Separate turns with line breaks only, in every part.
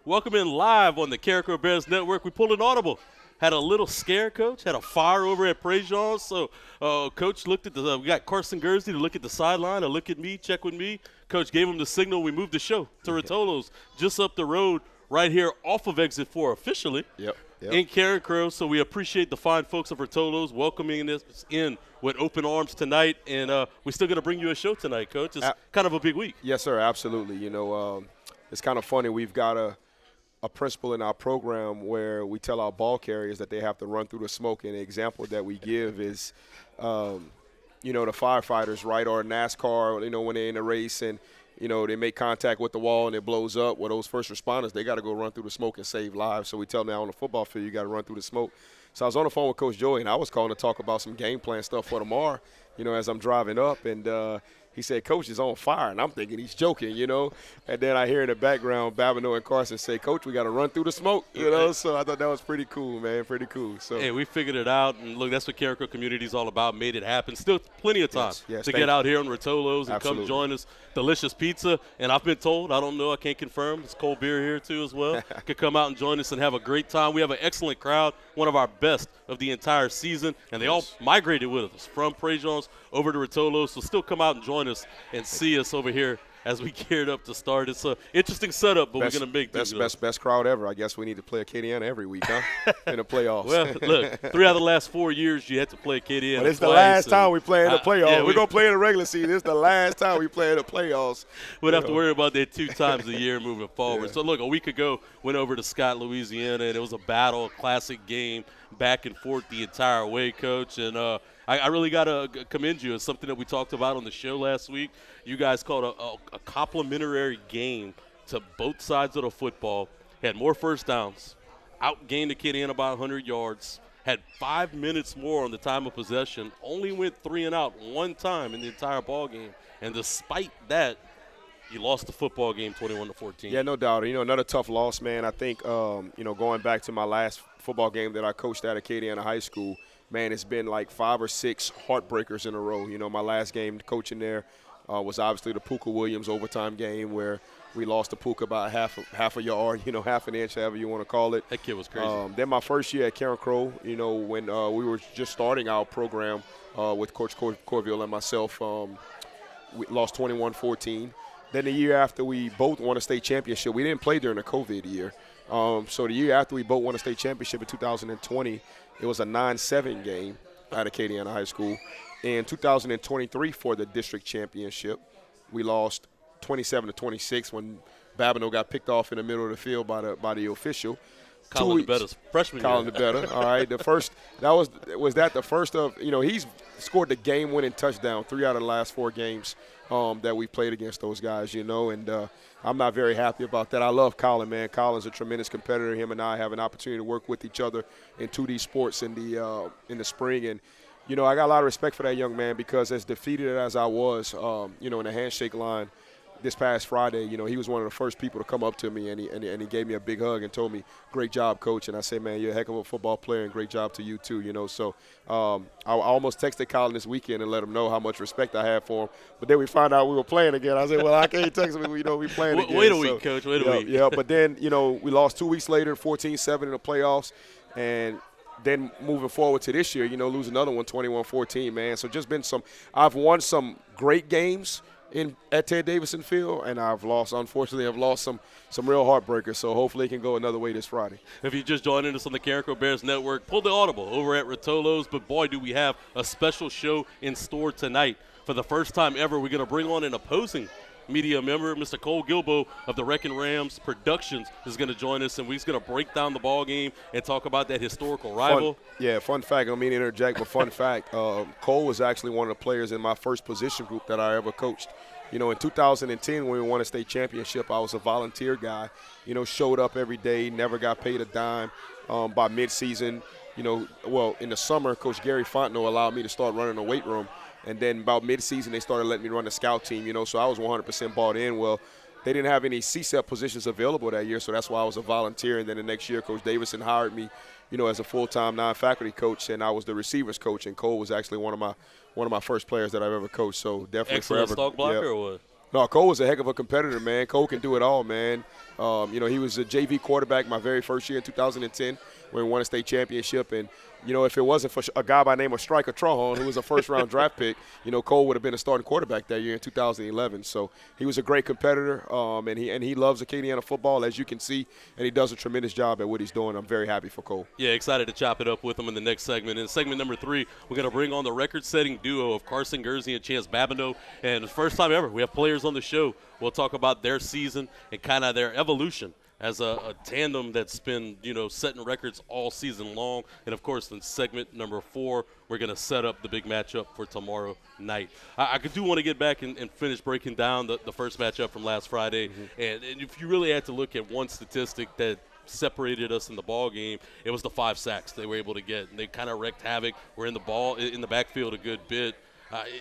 Welcome in live on the Carencro Bears Network. We pulled an audible. Had a little scare, Coach. Had a fire over at Prejean. So, Coach looked at we got Carson Gurzi to look at the sideline, to look at me, check with me. Coach gave him the signal. We moved the show to ROTOLO'S just up the road right here off of Exit 4 officially in Carencro. So we appreciate the fine folks of ROTOLO'S welcoming us in with open arms tonight. And we're still going to bring you a show tonight, Coach. It's kind of a big week.
Yes, sir, absolutely. You know, it's kind of funny. We've got a principle in our program where we tell our ball carriers that they have to run through the smoke. And the example that we give is, you know, the firefighters, right, or NASCAR, you know, when they're in a race and, you know, they make contact with the wall and it blows up. Well, those first responders, they got to go run through the smoke and save lives. So we tell them now on the football field, you got to run through the smoke. So I was on the phone with Coach Joey, and I was calling to talk about some game plan stuff for tomorrow, you know, as I'm driving up. And he said, Coach is on fire. And I'm thinking he's joking, you know. And then I hear in the background Babineaux and Carson say, Coach, we got to run through the smoke, you know. So I thought that was pretty cool, man, pretty cool. So
hey, we figured it out. And, look, that's what Carencro community is all about, made it happen. Still plenty of time to get out here on ROTOLO'S and come join us. Delicious pizza. And I've been told, I don't know, I can't confirm, there's cold beer here too as well. Could come out and join us and have a great time. We have an excellent crowd, one of our best of the entire season. And they all migrated with us from Prejean over to ROTOLO'S. So still come out and join us and see us over here as we geared up to start. It's an interesting setup, but we're going to make this.
Best crowd ever. I guess we need to play Acadiana every week, huh, in the playoffs.
Well, look, 3 out of the last 4 years you had to play Acadiana.
But it's the last time we play in the playoffs. Yeah, we're going to play in the regular season. It's the last time we play in the playoffs.
We don't have to worry about that 2 times a year moving forward. So, look, a week ago, went over to Scott, Louisiana, and it was a battle, a classic game, back and forth the entire way, Coach. And I really got to commend you. It's something that we talked about on the show last week. You guys called a complimentary game to both sides of the football, had more first downs, outgained Acadiana by 100 yards, had 5 minutes more on the time of possession, only went 3 and out one time in the entire ball game. And despite that, you lost the football game 21-14.
Yeah, no doubt. You know, another tough loss, man. I think, you know, going back to my last football game that I coached at Acadiana High School, man, it's been like 5 or 6 heartbreakers in a row. You know, my last game coaching there was obviously the Puka Williams overtime game where we lost to Puka by half a yard, you know, half an inch, however you want to call it.
That kid was crazy.
Then my first year at Carencro, you know, when we were just starting our program with Coach Corville and myself, we lost 21-14. Then the year after we both won a state championship, we didn't play during the COVID year. So the year after we both won a state championship in 2020, it was a 9-7 game at Acadiana High School. In 2023 for the district championship, we lost 27-26 when Babineaux got picked off in the middle of the field by the official.
Colin DeBetta's freshman year.
Colin DeBetta, all right. The first was the first of, you know, he's scored the game-winning touchdown 3 out of the last 4 games that we played against those guys, you know, and I'm not very happy about that. I love Colin, man. Colin's a tremendous competitor. Him and I have an opportunity to work with each other in 2D sports in the spring, and you know, I got a lot of respect for that young man because as defeated as I was, you know, in the handshake line this past Friday, you know, he was one of the first people to come up to me and he gave me a big hug and told me, great job, Coach. And I said, man, you're a heck of a football player and great job to you too, you know. So I almost texted Colin this weekend and let him know how much respect I had for him. But then we found out we were playing again. I said, well, I can't text him, you know, we playing again.
Wait a week, Coach, wait a week.
Yeah, but then, you know, we lost 2 weeks later, 14-7 in the playoffs. And then moving forward to this year, you know, lose another one, 21-14, man. So just been I've won some great games at Ted Davison Field, and unfortunately, I've lost some real heartbreakers. So hopefully it can go another way this Friday.
If you just joined us on the Carencro Bears Network, pull the audible over at ROTOLO'S. But boy, do we have a special show in store tonight. For the first time ever, we're going to bring on an opposing media member. Mr. Kohl Guilbeau of the Wreckin Rams Productions is going to join us, and we're just going to break down the ball game and talk about that historical rival.
Fun fact. I don't mean to interject, but fun fact. Kohl was actually one of the players in my first position group that I ever coached. You know, in 2010 when we won a state championship, I was a volunteer guy. You know, showed up every day, never got paid a dime. By midseason, you know, well, in the summer, Coach Gary Fontenot allowed me to start running the weight room. And then about midseason, they started letting me run the scout team, you know, so I was 100% bought in. Well, they didn't have any CSEP positions available that year, so that's why I was a volunteer. And then the next year, Coach Davison hired me, you know, as a full-time non-faculty coach, and I was the receivers coach. And Kohl was actually one of my first players that I've ever coached. So definitely
excellent
forever.
Stalk blocker or what?
No, Kohl was a heck of a competitor, man. Kohl can do it all, man. He was a JV quarterback my very first year in 2010 when we won a state championship. And, if it wasn't for a guy by the name of Striker Trahan, who was a first-round draft pick, Kohl would have been a starting quarterback that year in 2011. So he was a great competitor, and he loves Acadiana football, as you can see, and he does a tremendous job at what he's doing. I'm very happy for Kohl.
Yeah, excited to chop it up with him in the next segment. In segment number 3, we're going to bring on the record-setting duo of Carson, Gurzi, and Chantz Babineaux. And the first time ever, we have players on the show. We'll talk about their season and kind of their evolution as a tandem that's been, setting records all season long. And, of course, in segment number 4, we're going to set up the big matchup for tomorrow night. I do want to get back and finish breaking down the first matchup from last Friday. And if you really had to look at one statistic that separated us in the ball game, it was the 5 sacks they were able to get. And they kind of wreaked havoc. We're in the backfield a good bit.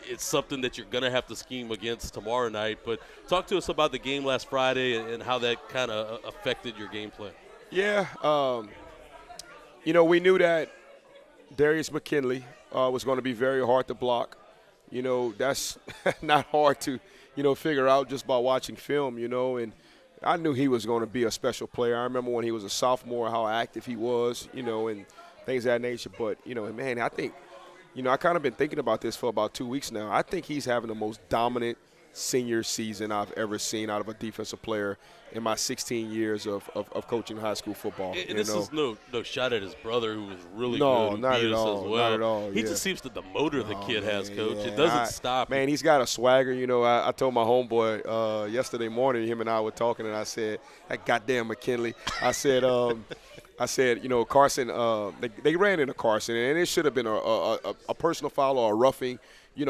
It's something that you're going to have to scheme against tomorrow night. But talk to us about the game last Friday and how that kind of affected your game plan.
Yeah, we knew that Darius McKinley was going to be very hard to block. That's not hard to, figure out just by watching film, and I knew he was going to be a special player. I remember when he was a sophomore how active he was, and things of that nature. But, man, I think – I kind of been thinking about this for about 2 weeks now. I think he's having the most dominant senior season I've ever seen out of a defensive player in my 16 years of coaching high school football.
And this is no shot at his brother, who was really good.
No,
who
not
beat
at
us
all.
as well.
Not at all.
He just seems the motor the kid has, Coach.
Yeah.
It doesn't stop.
Man, he's got a swagger. I told my homeboy yesterday morning, him and I were talking, and I said, that goddamn McKinley. I said, Carson, they ran into Carson, and it should have been a personal foul or a roughing,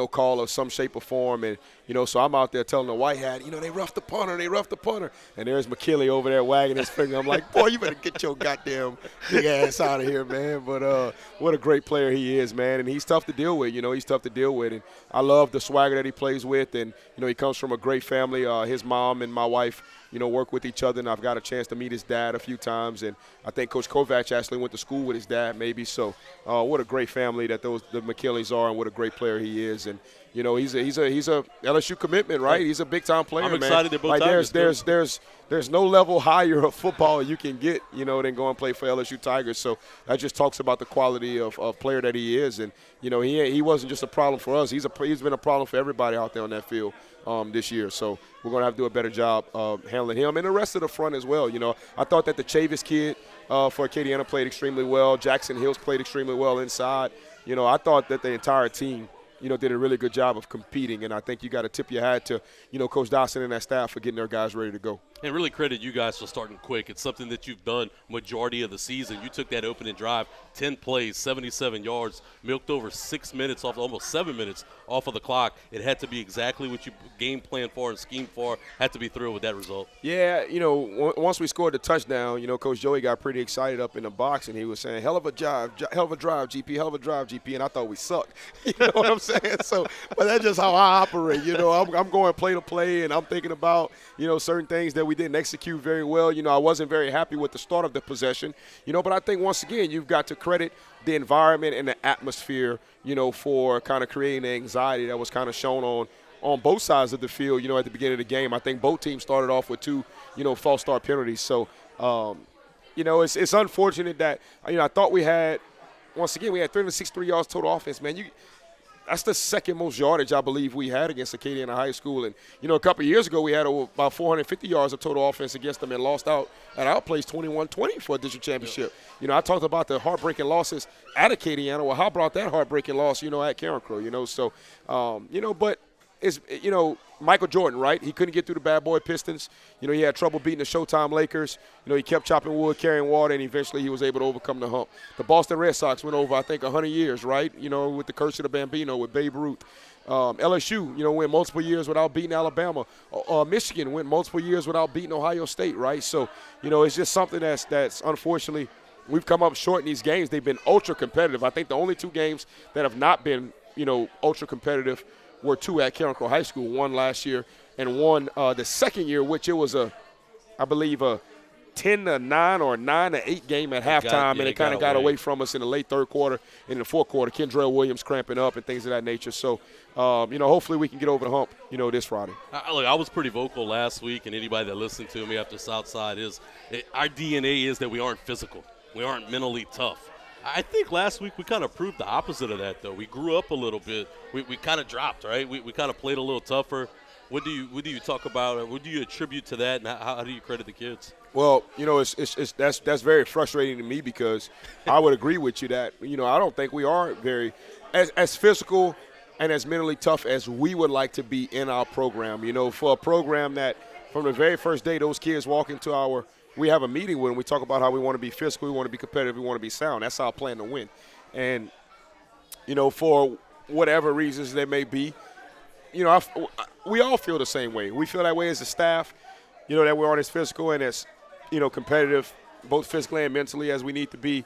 call of some shape or form. And, so I'm out there telling the white hat, they roughed the punter. And there's McKinley over there wagging his finger. I'm like, boy, you better get your goddamn big ass out of here, man. But what a great player he is, man. And he's tough to deal with, he's tough to deal with. And I love the swagger that he plays with. And, he comes from a great family. His mom and my wife, work with each other, and I've got a chance to meet his dad a few times. And I think Coach Kovac actually went to school with his dad maybe. So what a great family that the McKinleys are, and what a great player he is. And, he's a LSU commitment, right? He's a big-time player, man.
I'm excited that both Tigers.
There's no level higher of football you can get, than go and play for LSU Tigers. So that just talks about the quality of player that he is. And, he wasn't just a problem for us. He's been a problem for everybody out there on that field this year. So we're going to have to do a better job of handling him and the rest of the front as well. I thought that the Chavis kid for Acadiana played extremely well. Jackson Hills played extremely well inside. I thought that the entire team did a really good job of competing, and I think you got to tip your hat to, Coach Dawson and that staff for getting their guys ready to go.
And really credit you guys for starting quick. It's something that you've done majority of the season. You took that opening drive, 10 plays, 77 yards, milked over 6 minutes off, almost 7 minutes off of the clock. It had to be exactly what you game planned for and schemed for. Had to be thrilled with that result.
Yeah, once we scored the touchdown, Coach Joey got pretty excited up in the box, and he was saying, hell of a drive, GP, and I thought we sucked. You know what I'm saying? So, but that's just how I operate. I'm going play to play, and I'm thinking about, certain things that we didn't execute very well. I wasn't very happy with the start of the possession, but I think once again, you've got to credit the environment and the atmosphere, for kind of creating the anxiety that was kind of shown on both sides of the field, at the beginning of the game. I think both teams started off with 2, false start penalties. So, it's unfortunate that, I thought we had 363 yards total offense, man. That's the second most yardage I believe we had against Acadiana High School. And, a couple of years ago we had about 450 yards of total offense against them and lost out at our place 21-20 for a district championship. I talked about the heartbreaking losses at Acadiana. Well, how about that heartbreaking loss, at Carencro, So, but it's, Michael Jordan, right? He couldn't get through the bad boy Pistons. He had trouble beating the Showtime Lakers. He kept chopping wood, carrying water, and eventually he was able to overcome the hump. The Boston Red Sox went over, I think, 100 years, right? With the curse of the Bambino, with Babe Ruth. LSU, went multiple years without beating Alabama. Michigan went multiple years without beating Ohio State, right? So, it's just something that's unfortunately we've come up short in these games. They've been ultra competitive. I think the only 2 games that have not been, ultra competitive were 2 at Carencro High School, one last year and one the second year, which it was I believe a 10-9 or 9-8 game at halftime, and it kind of got away from us in the late third quarter. In the fourth quarter, Kendrell Williams cramping up and things of that nature. So, hopefully we can get over the hump, this Friday.
Look, I was pretty vocal last week, and anybody that listened to me after Southside our DNA is that we aren't physical. We aren't mentally tough. I think last week we kind of proved the opposite of that, though. We grew up a little bit. We kind of dropped, right? We kind of played a little tougher. What do you talk about? What do you attribute to that, and how do you credit the kids?
Well, that's very frustrating to me because I would agree with you that I don't think we are very as physical and as mentally tough as we would like to be in our program. For a program that from the very first day those kids walk into we have a meeting with them. We talk about how we want to be physical, we want to be competitive, we want to be sound. That's our plan to win. And, for whatever reasons there may be, we all feel the same way. We feel that way as a staff, that we aren't as physical and as, competitive, both physically and mentally as we need to be.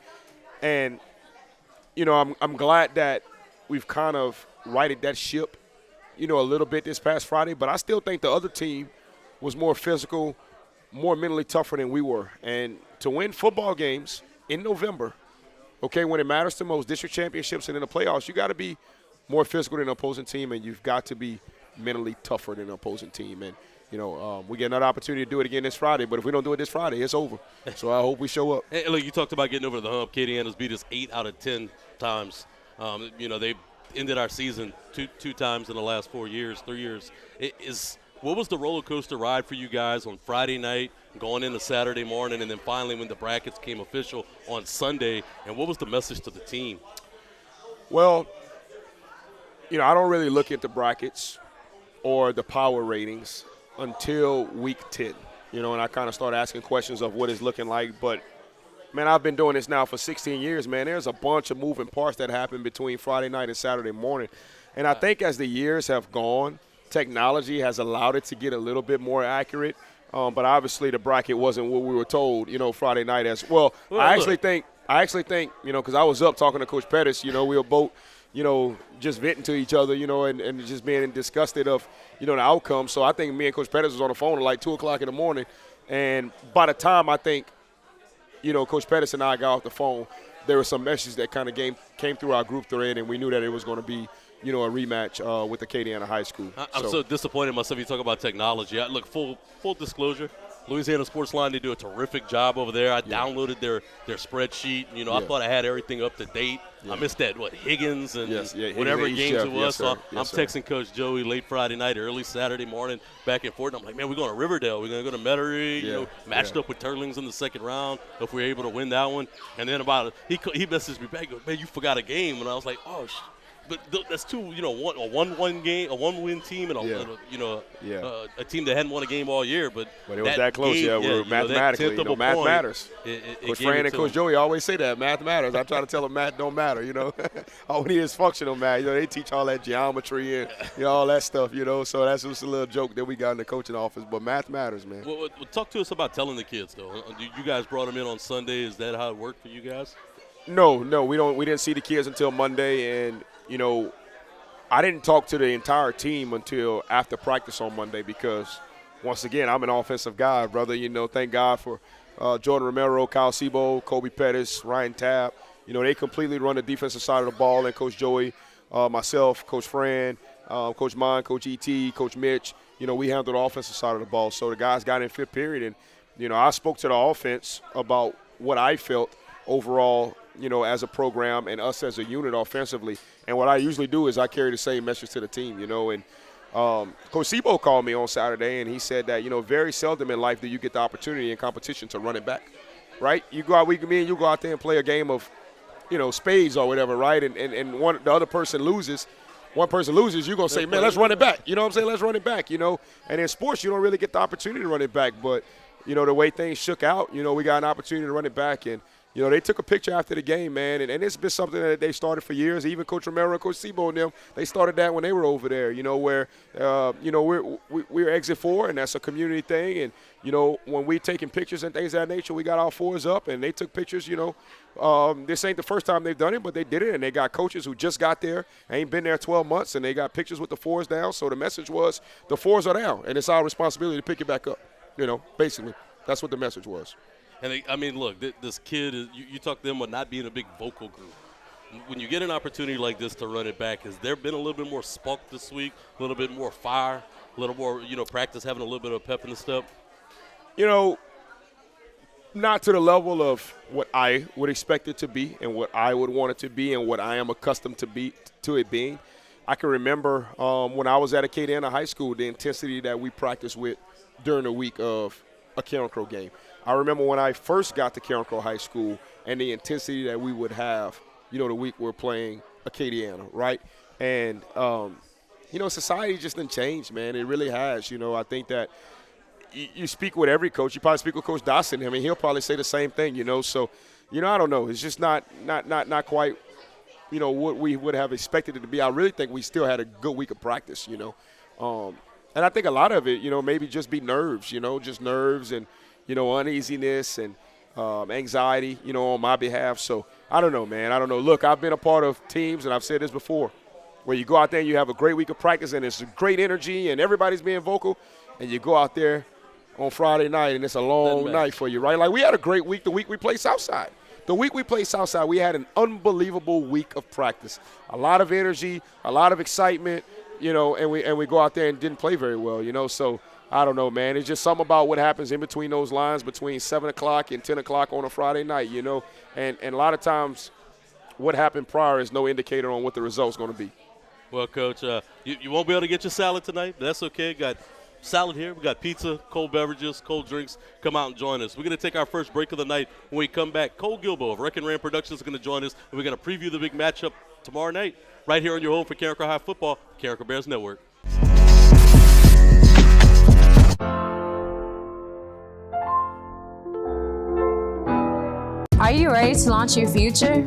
And, I'm glad that we've kind of righted that ship, a little bit this past Friday. But I still think the other team was more physical, more mentally tougher than we were. And to win football games in November, when it matters the most, district championships and in the playoffs, you got to be more physical than the opposing team, and you've got to be mentally tougher than the opposing team. And, we get another opportunity to do it again this Friday, but if we don't do it this Friday, it's over. So I hope we show up.
Hey, look, you talked about getting over the hump. Acadiana's beat us 8 out of 10 times. They ended our season two times in the last 3 years. What was the roller coaster ride for you guys on Friday night, going into Saturday morning, and then finally when the brackets came official on Sunday? And what was the message to the team?
Well, I don't really look at the brackets or the power ratings until week 10, and I kind of start asking questions of what it's looking like. But, man, I've been doing this now for 16 years, man. There's a bunch of moving parts that happen between Friday night and Saturday morning. And I think as the years have gone, technology has allowed it to get a little bit more accurate. But obviously the bracket wasn't what we were told, Friday night as well. I actually think, because I was up talking to Coach Pettis, we were both, just venting to each other, and just being disgusted of, the outcome. So I think me and Coach Pettis was on the phone at like 2 o'clock in the morning. And by the time I think, Coach Pettis and I got off the phone, there were some messages that kind of came through our group thread, and we knew that it was going to be, a rematch with Acadiana High School.
I'm so disappointed in myself. You talk about technology. Look, full disclosure, Louisiana Sports Line, they do a terrific job over there. I downloaded their spreadsheet. I thought I had everything up to date. Yeah. I missed that, Higgins and whatever games it was. So I'm texting Coach Joey late Friday night, early Saturday morning, back and forth. And I'm like, man, we're going to Riverdale. We're going to go to Metairie, matched up with Turlings in the second round if we're able to win that one. And then he messaged me back, he goes, man, you forgot a game. And I was like, oh, but that's two, a one-win team and a team that hadn't won a game all year. But
it was that close, we're mathematically, math matters. Coach Fran and Coach Joey always say that, math matters. I try to tell them math don't matter, All we need is functional math. They teach all that geometry and, all that stuff, So that's just a little joke that we got in the coaching office. But math matters, man.
Well, talk to us about telling the kids, though. You guys brought them in on Sunday. Is that how it worked for you guys?
No, we didn't see the kids until Monday, and I didn't talk to the entire team until after practice on Monday because, once again, I'm an offensive guy, brother. Thank God for Jordan Romero, Kyle Sebo, Kobe Pettis, Ryan Tabb. They completely run the defensive side of the ball, and Coach Joey, myself, Coach Fran, Coach Mon, Coach E.T., Coach Mitch, we handle the offensive side of the ball. So the guys got in fifth period, and, I spoke to the offense about what I felt overall, as a program and us as a unit offensively. And what I usually do is I carry the same message to the team, and Coach Sebo called me on Saturday, and he said that, very seldom in life do you get the opportunity in competition to run it back, right? You go out, me and you go out there and play a game of, spades or whatever, right? And the other person loses. One person loses, you're going to say, man, let's run it back. You know what I'm saying? Let's run it back, And in sports, you don't really get the opportunity to run it back. But, the way things shook out, we got an opportunity to run it back. And, they took a picture after the game, man, and it's been something that they started for years. Even Coach Romero and Coach Sebo and them, they started that when they were over there, where, we're Exit 4, and that's a community thing. And, when we taking pictures and things of that nature, we got our fours up, and they took pictures, this ain't the first time they've done it, but they did it, and they got coaches who just got there, ain't been there 12 months, and they got pictures with the fours down. So the message was the fours are down, and it's our responsibility to pick it back up, basically. That's what the message was.
And I mean, look, this kid is. You talk to them about not being a big vocal group. When you get an opportunity like this to run it back, has there been a little bit more spunk this week, a little bit more fire, a little more, practice, having a little bit of pep in the step?
Not to the level of what I would expect it to be and what I would want it to be and what I am accustomed to it being. I can remember when I was at Acadiana High School, the intensity that we practiced with during the week of a Carencro game. I remember when I first got to Carencro High School and the intensity that we would have, the week we're playing Acadiana, right? And, society just didn't change, man. It really has. I think that you speak with every coach. You probably speak with Coach Dawson. I mean, he'll probably say the same thing, So, I don't know. It's just not quite, what we would have expected it to be. I really think we still had a good week of practice, And I think a lot of it, maybe just be nerves, just nerves and, uneasiness and anxiety, on my behalf. So I don't know, man. I don't know. Look, I've been a part of teams, and I've said this before, where you go out there and you have a great week of practice and it's great energy and everybody's being vocal, and you go out there on Friday night and it's a long night for you, right? Like, we had a great week the week we played Southside. The week we played Southside, we had an unbelievable week of practice. A lot of energy, a lot of excitement, and we go out there and didn't play very well, So I don't know, man. It's just something about what happens in between those lines between 7 o'clock and 10 o'clock on a Friday night, And a lot of times what happened prior is no indicator on what the result's going to be.
Well, Coach, you won't be able to get your salad tonight, but that's okay. Got salad here. We got pizza, cold beverages, cold drinks. Come out and join us. We're going to take our first break of the night. When we come back, Kohl Guilbeau of Wreckin Ram Productions is going to join us, and we're going to preview the big matchup tomorrow night right here on your home for Carencro High Football, Carencro Bears Network.
Are you ready to launch your future?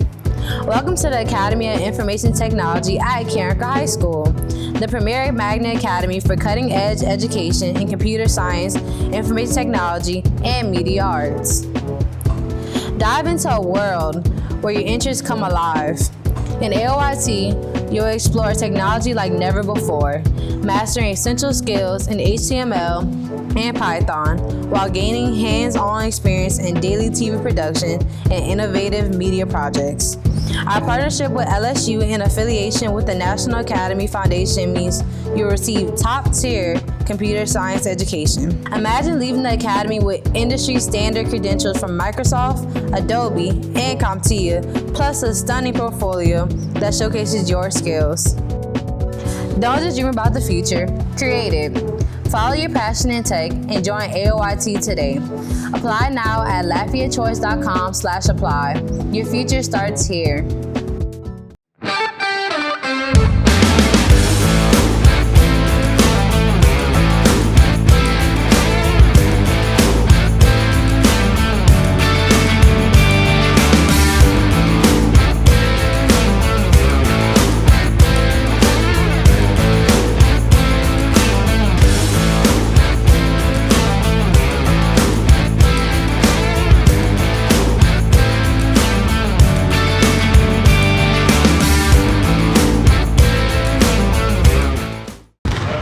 Welcome to the Academy of Information Technology at Carencro High School, the premier magnet academy for cutting-edge education in computer science, information technology, and media arts. Dive into a world where your interests come alive. In AOIT, you'll explore technology like never before, mastering essential skills in HTML and Python while gaining hands-on experience in daily TV production and innovative media projects. Our partnership with LSU and affiliation with the National Academy Foundation means you'll receive top-tier computer science education. Imagine leaving the academy with industry-standard credentials from Microsoft, Adobe, and CompTIA, plus a stunning portfolio that showcases your skills. Don't just dream about the future, create it. Follow your passion in tech and join AOIT today. Apply now at LafayetteChoice.com/apply. Your future starts here.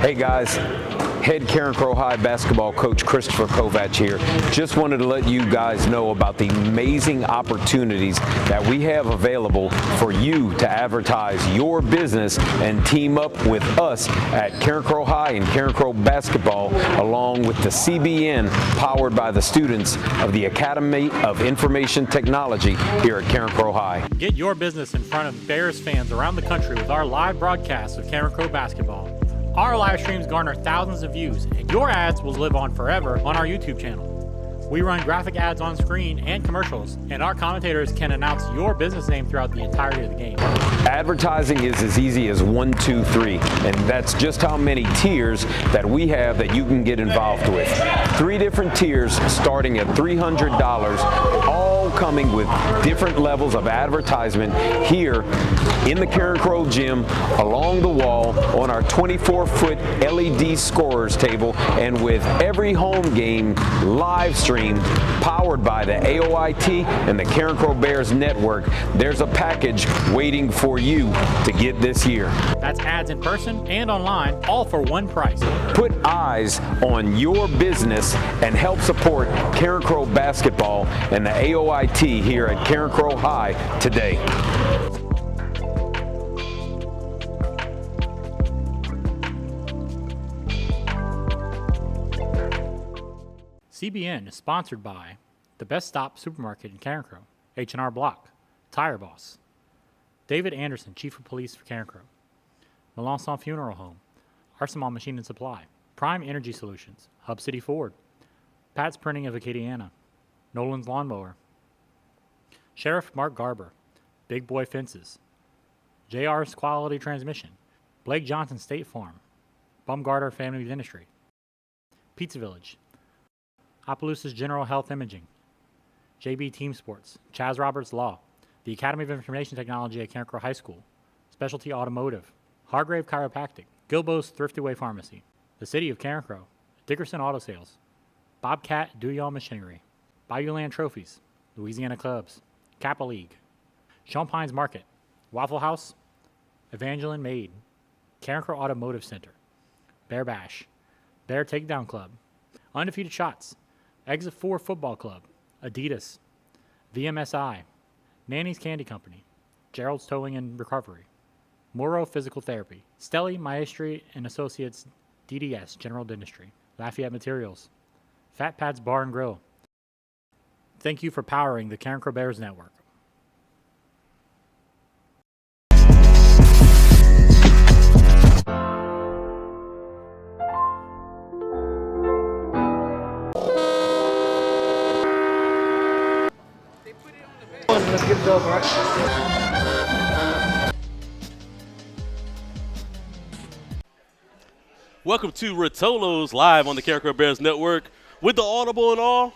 Hey guys, head Carencro High basketball coach Christopher Kovac here. Just wanted to let you guys know about the amazing opportunities that we have available for you to advertise your business and team up with us at Carencro High and Carencro Basketball, along with the CBN powered by the students of the Academy of Information Technology here at Carencro High.
Get your business in front of Bears fans around the country with our live broadcast of Carencro Basketball. Our live streams garner thousands of views, and your ads will live on forever on our YouTube channel. We run graphic ads on screen and commercials, and our commentators can announce your business name throughout the entirety of the game.
Advertising is as easy as 1, 2, 3, and that's just how many tiers that we have that you can get involved with. 3 different tiers starting at $300, all coming with different levels of advertisement here in the Carencro gym, along the wall, on our 24-foot LED scorers table, and with every home game live stream powered by the AOIT and the Carencro Bears Network. There's a package waiting for you to get this year.
That's ads in person and online, all for one price.
Put eyes on your business and help support Carencro basketball and the AOIT here at Carencro High today.
CBN is sponsored by the Best Stop Supermarket in Carencro, H&R Block, Tire Boss, David Anderson, Chief of Police for Carencro, Melanson Funeral Home, Arsenal Machine and Supply, Prime Energy Solutions, Hub City Ford, Pat's Printing of Acadiana, Nolan's Lawnmower, Sheriff Mark Garber, Big Boy Fences, JR's Quality Transmission, Blake Johnson State Farm, Bumgarner Family Dentistry, Pizza Village, Opelousas General Health Imaging, JB Team Sports, Chaz Roberts Law, the Academy of Information Technology at Carencro High School, Specialty Automotive, Hargrave Chiropractic, Guilbeau's Thrifty Way Pharmacy, the City of Carencro, Dickerson Auto Sales, Bobcat Do-Y'all Machinery, Bayouland Trophies, Louisiana Clubs, Kappa League, Champagne's Market, Waffle House, Evangeline Maid, Carencro Automotive Center, Bear Bash, Bear Takedown Club, Undefeated Shots, Exit 4 Football Club, Adidas, VMSI, Nanny's Candy Company, Gerald's Towing and Recovery, Moro Physical Therapy, Stelli Maestri and Associates DDS General Dentistry, Lafayette Materials, Fat Pat's Bar and Grill. Thank you for powering the Carencro Bears Network.
Let's get it over, right?
Welcome to ROTOLO'S live on the Carencro Bears Network with the Audible and all.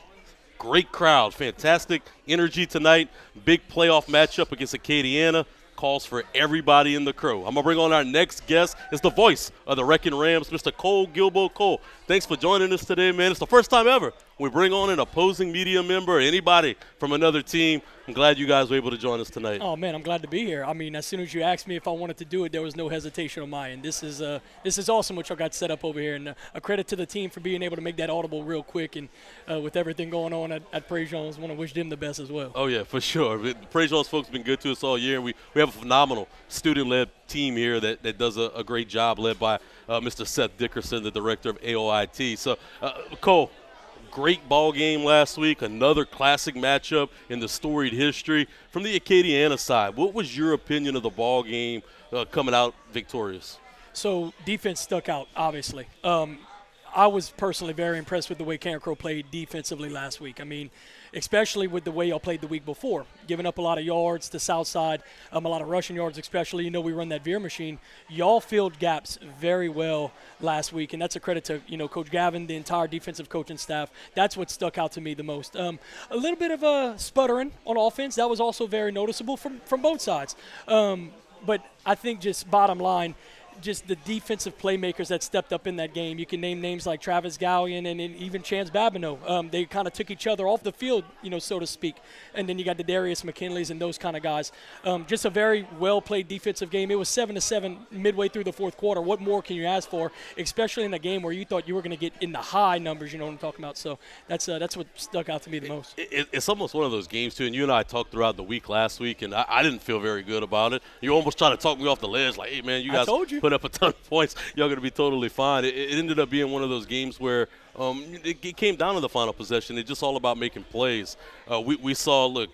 Great crowd, fantastic energy tonight. Big playoff matchup against Acadiana. Calls for everybody in the Crow. I'm going to bring on our next guest. It's the voice of the Wreckin Rams, Mr. Kohl, Guilbeau. Kohl, thanks for joining us today, man. It's the first time ever we bring on an opposing media member or anybody from another team. I'm glad you guys were able to join us tonight.
Oh, man, I'm glad to be here. I mean, as soon as you asked me if I wanted to do it, there was no hesitation on my end. This is awesome what y'all got set up over here, and a credit to the team for being able to make that audible real quick, and with everything going on at Praise Jones, want to wish them the best as well.
Oh, yeah, for sure. Praise Jones folks have been good to us all year. We have a phenomenal student-led team here that does a great job, led by Mr. Seth Dickerson, the director of AOIT. So, Kohl, great ball game last week, another classic matchup in the storied history. From the Acadiana side, what was your opinion of the ball game coming out victorious?
So defense stuck out, obviously. I was personally very impressed with the way Carencro played defensively last week. I mean, especially with the way y'all played the week before, giving up a lot of yards to Southside, a lot of rushing yards especially. You know, we run that veer machine. Y'all filled gaps very well last week, and that's a credit to, Coach Gavin, the entire defensive coaching staff. That's what stuck out to me the most. A little bit of a sputtering on offense. That was also very noticeable from both sides. But I think just bottom line, just the defensive playmakers that stepped up in that game. You can name names like Travis Gallion and even Chantz Babineaux. They kind of took each other off the field, so to speak. And then you got the Darius McKinleys and those kind of guys. Just a very well-played defensive game. It was 7-7 midway through the fourth quarter. What more can you ask for, especially in a game where you thought you were going to get in the high numbers, you know what I'm talking about. So that's what stuck out to me the most.
It's almost one of those games, too, and you and I talked throughout the week last week, and I didn't feel very good about it. You almost trying to talk me off the ledge, like, hey, man, you guys put up a ton of points. Y'all going to be totally fine. It ended up being one of those games where it came down to the final possession. It's just all about making plays. We saw, look,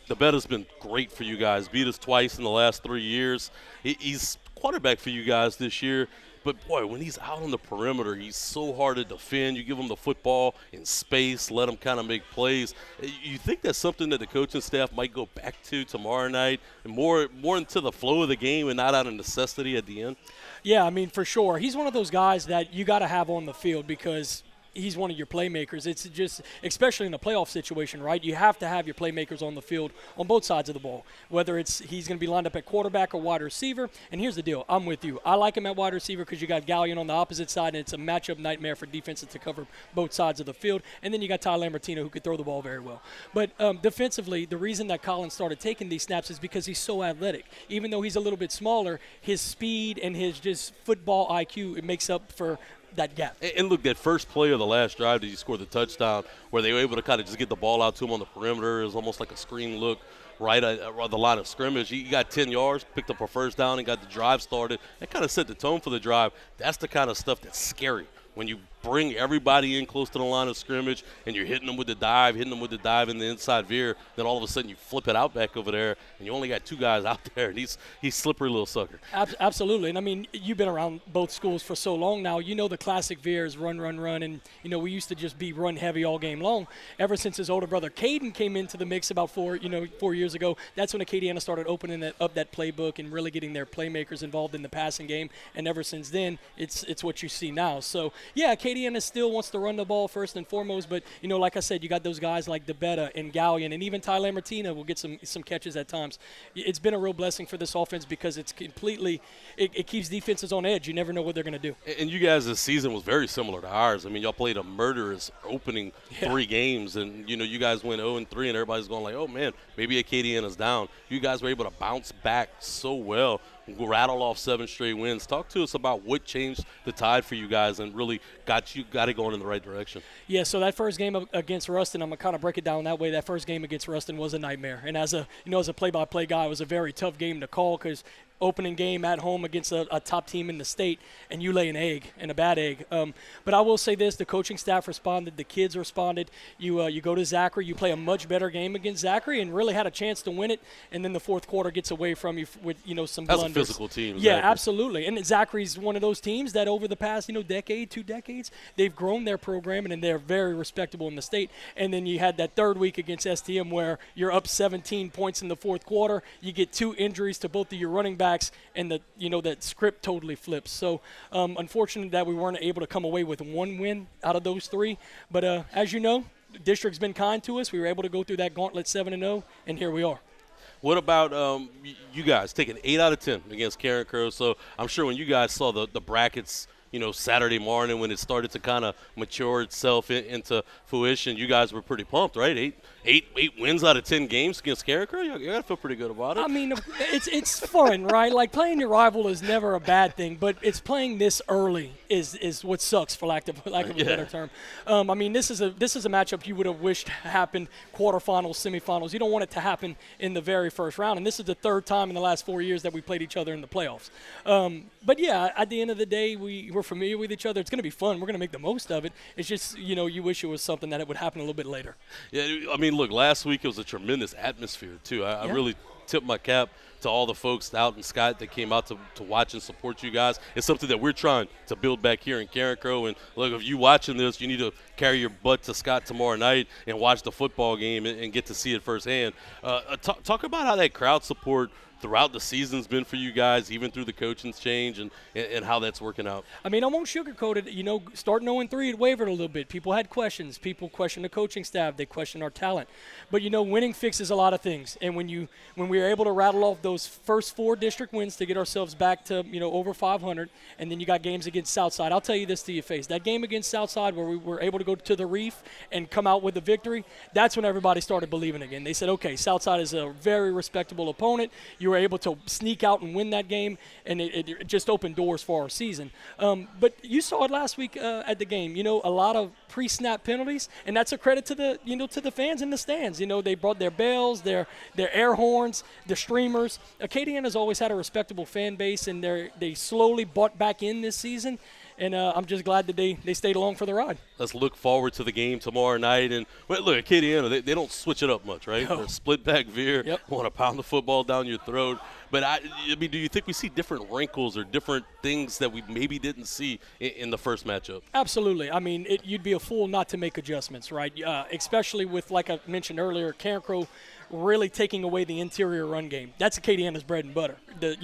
the bet has been great for you guys. Beat us twice in the last 3 years. He's quarterback for you guys this year. But, boy, when he's out on the perimeter, he's so hard to defend. You give him the football in space, let him kind of make plays. You think that's something that the coaching staff might go back to tomorrow night, and more into the flow of the game and not out of necessity at the end?
Yeah, I mean, for sure. He's one of those guys that you got to have on the field because he's one of your playmakers. It's just, especially in a playoff situation, right? You have to have your playmakers on the field on both sides of the ball, whether it's he's going to be lined up at quarterback or wide receiver. And here's the deal. I'm with you. I like him at wide receiver because you got Gallion on the opposite side, and it's a matchup nightmare for defenses to cover both sides of the field. And then you got Ty Lambertino, who could throw the ball very well. But defensively, the reason that Collins started taking these snaps is because he's so athletic. Even though he's a little bit smaller, his speed and his just football IQ, it makes up for that gap.
And look, that first play of the last drive that he scored the touchdown, where they were able to kind of just get the ball out to him on the perimeter, it was almost like a screen look right at the line of scrimmage. He got 10 yards, picked up a first down, and got the drive started. That kind of set the tone for the drive. That's the kind of stuff that's scary. When you bring everybody in close to the line of scrimmage and you're hitting them with the dive in the inside veer, then all of a sudden you flip it out back over there and you only got two guys out there, and he's slippery little sucker.
Absolutely. And, I mean, you've been around both schools for so long now. You know the classic veer is run, and, you know, we used to just be run heavy all game long. Ever since his older brother Caden came into the mix about 4 years ago, that's when Acadiana started opening up that playbook and really getting their playmakers involved in the passing game. And ever since then, it's what you see now. So, yeah, Acadiana still wants to run the ball first and foremost, but, you know, like I said, you got those guys like DeBetta and Gallion, and even Ty Lambertino will get some catches at times. It's been a real blessing for this offense because it's completely it keeps defenses on edge. You never know what they're going to do. And
you guys, this season was very similar to ours. I mean, y'all played a murderous opening 3 games, and, you know, you guys went 0-3, and everybody's going like, oh, man, maybe Acadiana's down. You guys were able to bounce back so well, rattle off 7 straight wins. Talk to us about what changed the tide for you guys and really got it going in the right direction.
Yeah, so that first game against Ruston, I'm going to kind of break it down that way. That first game against Ruston was a nightmare. And as a play-by-play guy, it was a very tough game to call because opening game at home against a top team in the state, and you lay an egg, and a bad egg. But I will say this, the coaching staff responded, the kids responded. You go to Zachary, you play a much better game against Zachary and really had a chance to win it, and then the fourth quarter gets away from you with, you know, some blunders.
That's a physical team.
Yeah, Zachary. Absolutely. And Zachary's one of those teams that over the past, decade, 2 decades, they've grown their program, and they're very respectable in the state. And then you had that third week against STM where you're up 17 points in the fourth quarter. You get 2 injuries to both of your running backs, and that script totally flips. So unfortunate that we weren't able to come away with 1 win out of those 3. But as you know, the district's been kind to us. We were able to go through that gauntlet 7-0, and here we are.
What about you guys taking 8 out of 10 against Carencro? So I'm sure when you guys saw the brackets, Saturday morning when it started to kind of mature itself into fruition, you guys were pretty pumped, right? Eight wins out of 10 games against Carencro. You got to feel pretty good about it.
I mean, it's fun, right? Like, playing your rival is never a bad thing, but it's playing this early is what sucks, for lack of a better term. I mean, this is a matchup you would have wished happened quarterfinals, semifinals. You don't want it to happen in the very first round, and this is the 3rd time in the last 4 years that we played each other in the playoffs. But yeah, at the end of the day, we're familiar with each other. It's going to be fun. We're going to make the most of it. It's just, you wish it was something that it would happen a little bit later.
Yeah, I mean, look, last week it was a tremendous atmosphere, too. I really tip my cap to all the folks out in Scott that came out to watch and support you guys. It's something that we're trying to build back here in Carencro. And, look, if you watching this, you need to carry your butt to Scott tomorrow night and watch the football game and get to see it firsthand. Talk about how that crowd support throughout the season's been for you guys, even through the coaching's change, and how that's working out.
I mean, I won't sugarcoat it. Starting 0-3, it wavered a little bit. People had questions. People questioned the coaching staff. They questioned our talent. But, winning fixes a lot of things. And when we were able to rattle off those first 4 district wins to get ourselves back to, over 500, and then you got games against Southside. I'll tell you this to your face. That game against Southside where we were able to go to the Reef and come out with a victory, that's when everybody started believing again. They said, okay, Southside is a very respectable opponent. You were able to sneak out and win that game, and it just opened doors for our season. But you saw it last week at the game. A lot of pre-snap penalties, and that's a credit to the fans in the stands. They brought their bells, their air horns, their streamers. Acadiana's always had a respectable fan base, and they slowly bought back in this season. And I'm just glad that they stayed along for the ride. Let's look forward to the game tomorrow night. And look, Acadiana, they don't switch it up much, right? No. They're split back veer, want to pound the football down your throat. But, I mean, do you think we see different wrinkles or different things that we maybe didn't see in the first matchup? Absolutely. I mean, you'd be a fool not to make adjustments, right? Especially with, like I mentioned earlier, Carencro really taking away the interior run game. That's Acadiana's bread and butter. The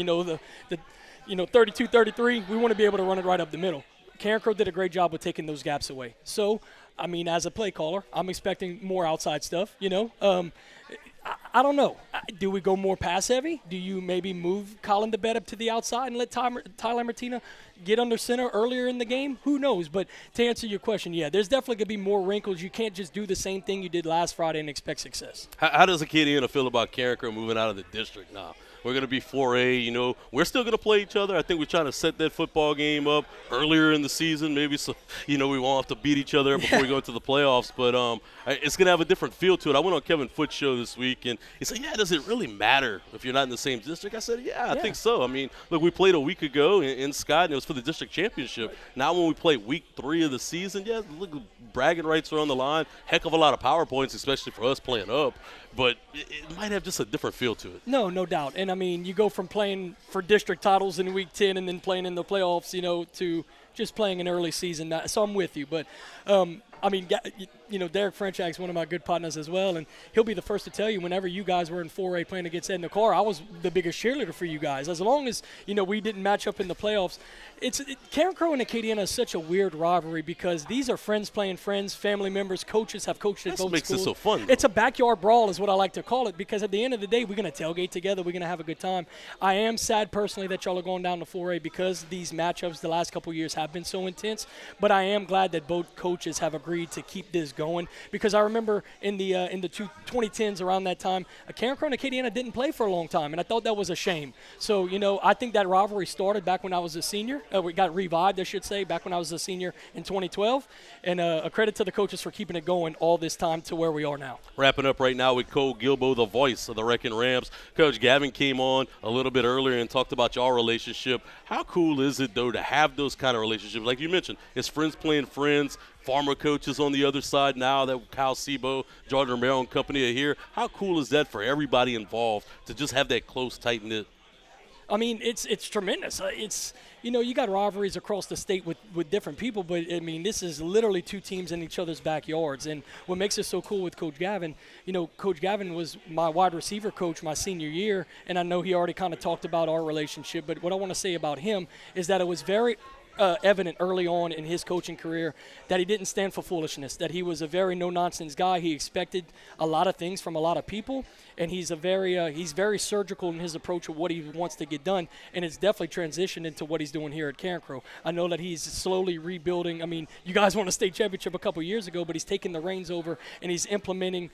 32-33, we want to be able to run it right up the middle. Carencro did a great job with taking those gaps away. So, I mean, as a play caller, I'm expecting more outside stuff, you know. I don't know. Do we go more pass heavy? Do you maybe move Colin DeBed up to the outside and let Tyler Martina get under center earlier in the game? Who knows? But to answer your question, yeah, there's definitely going to be more wrinkles. You can't just do the same thing you did last Friday and expect success.
How does Acadiana feel about Carencro moving out of the district now? We're going to be 4A, you know. We're still going to play each other. I think we're trying to set that football game up earlier in the season, maybe so, you know, we won't have to beat each other before we go into the playoffs. But it's going to have a different feel to it. I went on Kevin Foote's show this week, and he said, yeah, does it really matter if you're not in the same district? I said, yeah, I think so. I mean, look, we played a week ago in Scott, and it was for the district championship. Now when we play week 3 of the season, yeah, look, bragging rights are on the line. Heck of a lot of power points, especially for us playing up. But it might have just a different feel to it.
No doubt. And, I mean, you go from playing for district titles in Week 10 and then playing in the playoffs, you know, to just playing an early season. So I'm with you. But, I mean, you know, Derek Frenchak's one of my good partners as well, and he'll be the first to tell you whenever you guys were in 4A playing against Ed Car, I was the biggest cheerleader for you guys. As long as, you know, we didn't match up in the playoffs. Carencro and Acadiana is such a weird rivalry because these are friends playing friends, family members, coaches have coached at both schools.
That makes it so fun, though.
It's a backyard brawl is what I like to call it because at the end of the day, we're going to tailgate together. We're going to have a good time. I am sad personally that y'all are going down to 4A because these matchups the last couple of years have been so intense, but I am glad that both coaches have agreed to keep this going because I remember in the 2010s around that time, Carencro and Acadiana didn't play for a long time, and I thought that was a shame. So, you know, I think that rivalry started back when I was a senior. We got revived, I should say, back when I was a senior in 2012, and a credit to the coaches for keeping it going all this time to where we are now.
Wrapping up right now with Kohl Guilbeau, the voice of the Wreckin Rams. Coach Gavin came on a little bit earlier and talked about your relationship. How cool is it, though, to have those kind of relationships? Like you mentioned, it's friends playing friends. Former coaches on the other side now that Kyle Sebo, Jordan Romero and company are here. How cool is that for everybody involved to just have that close, tight-knit?
I mean, it's tremendous. It's, you know, you got rivalries across the state with different people, but, I mean, this is literally two teams in each other's backyards. And what makes it so cool with Coach Gavin, you know, Coach Gavin was my wide receiver coach my senior year, and I know he already kind of talked about our relationship, but what I want to say about him is that it was very evident early on in his coaching career that he didn't stand for foolishness, that he was a very no-nonsense guy. He expected a lot of things from a lot of people, and he's very surgical in his approach of what he wants to get done, and it's definitely transitioned into what he's doing here at Carencro. I know that he's slowly rebuilding. I mean, you guys won a state championship a couple years ago, but he's taking the reins over, and he's implementing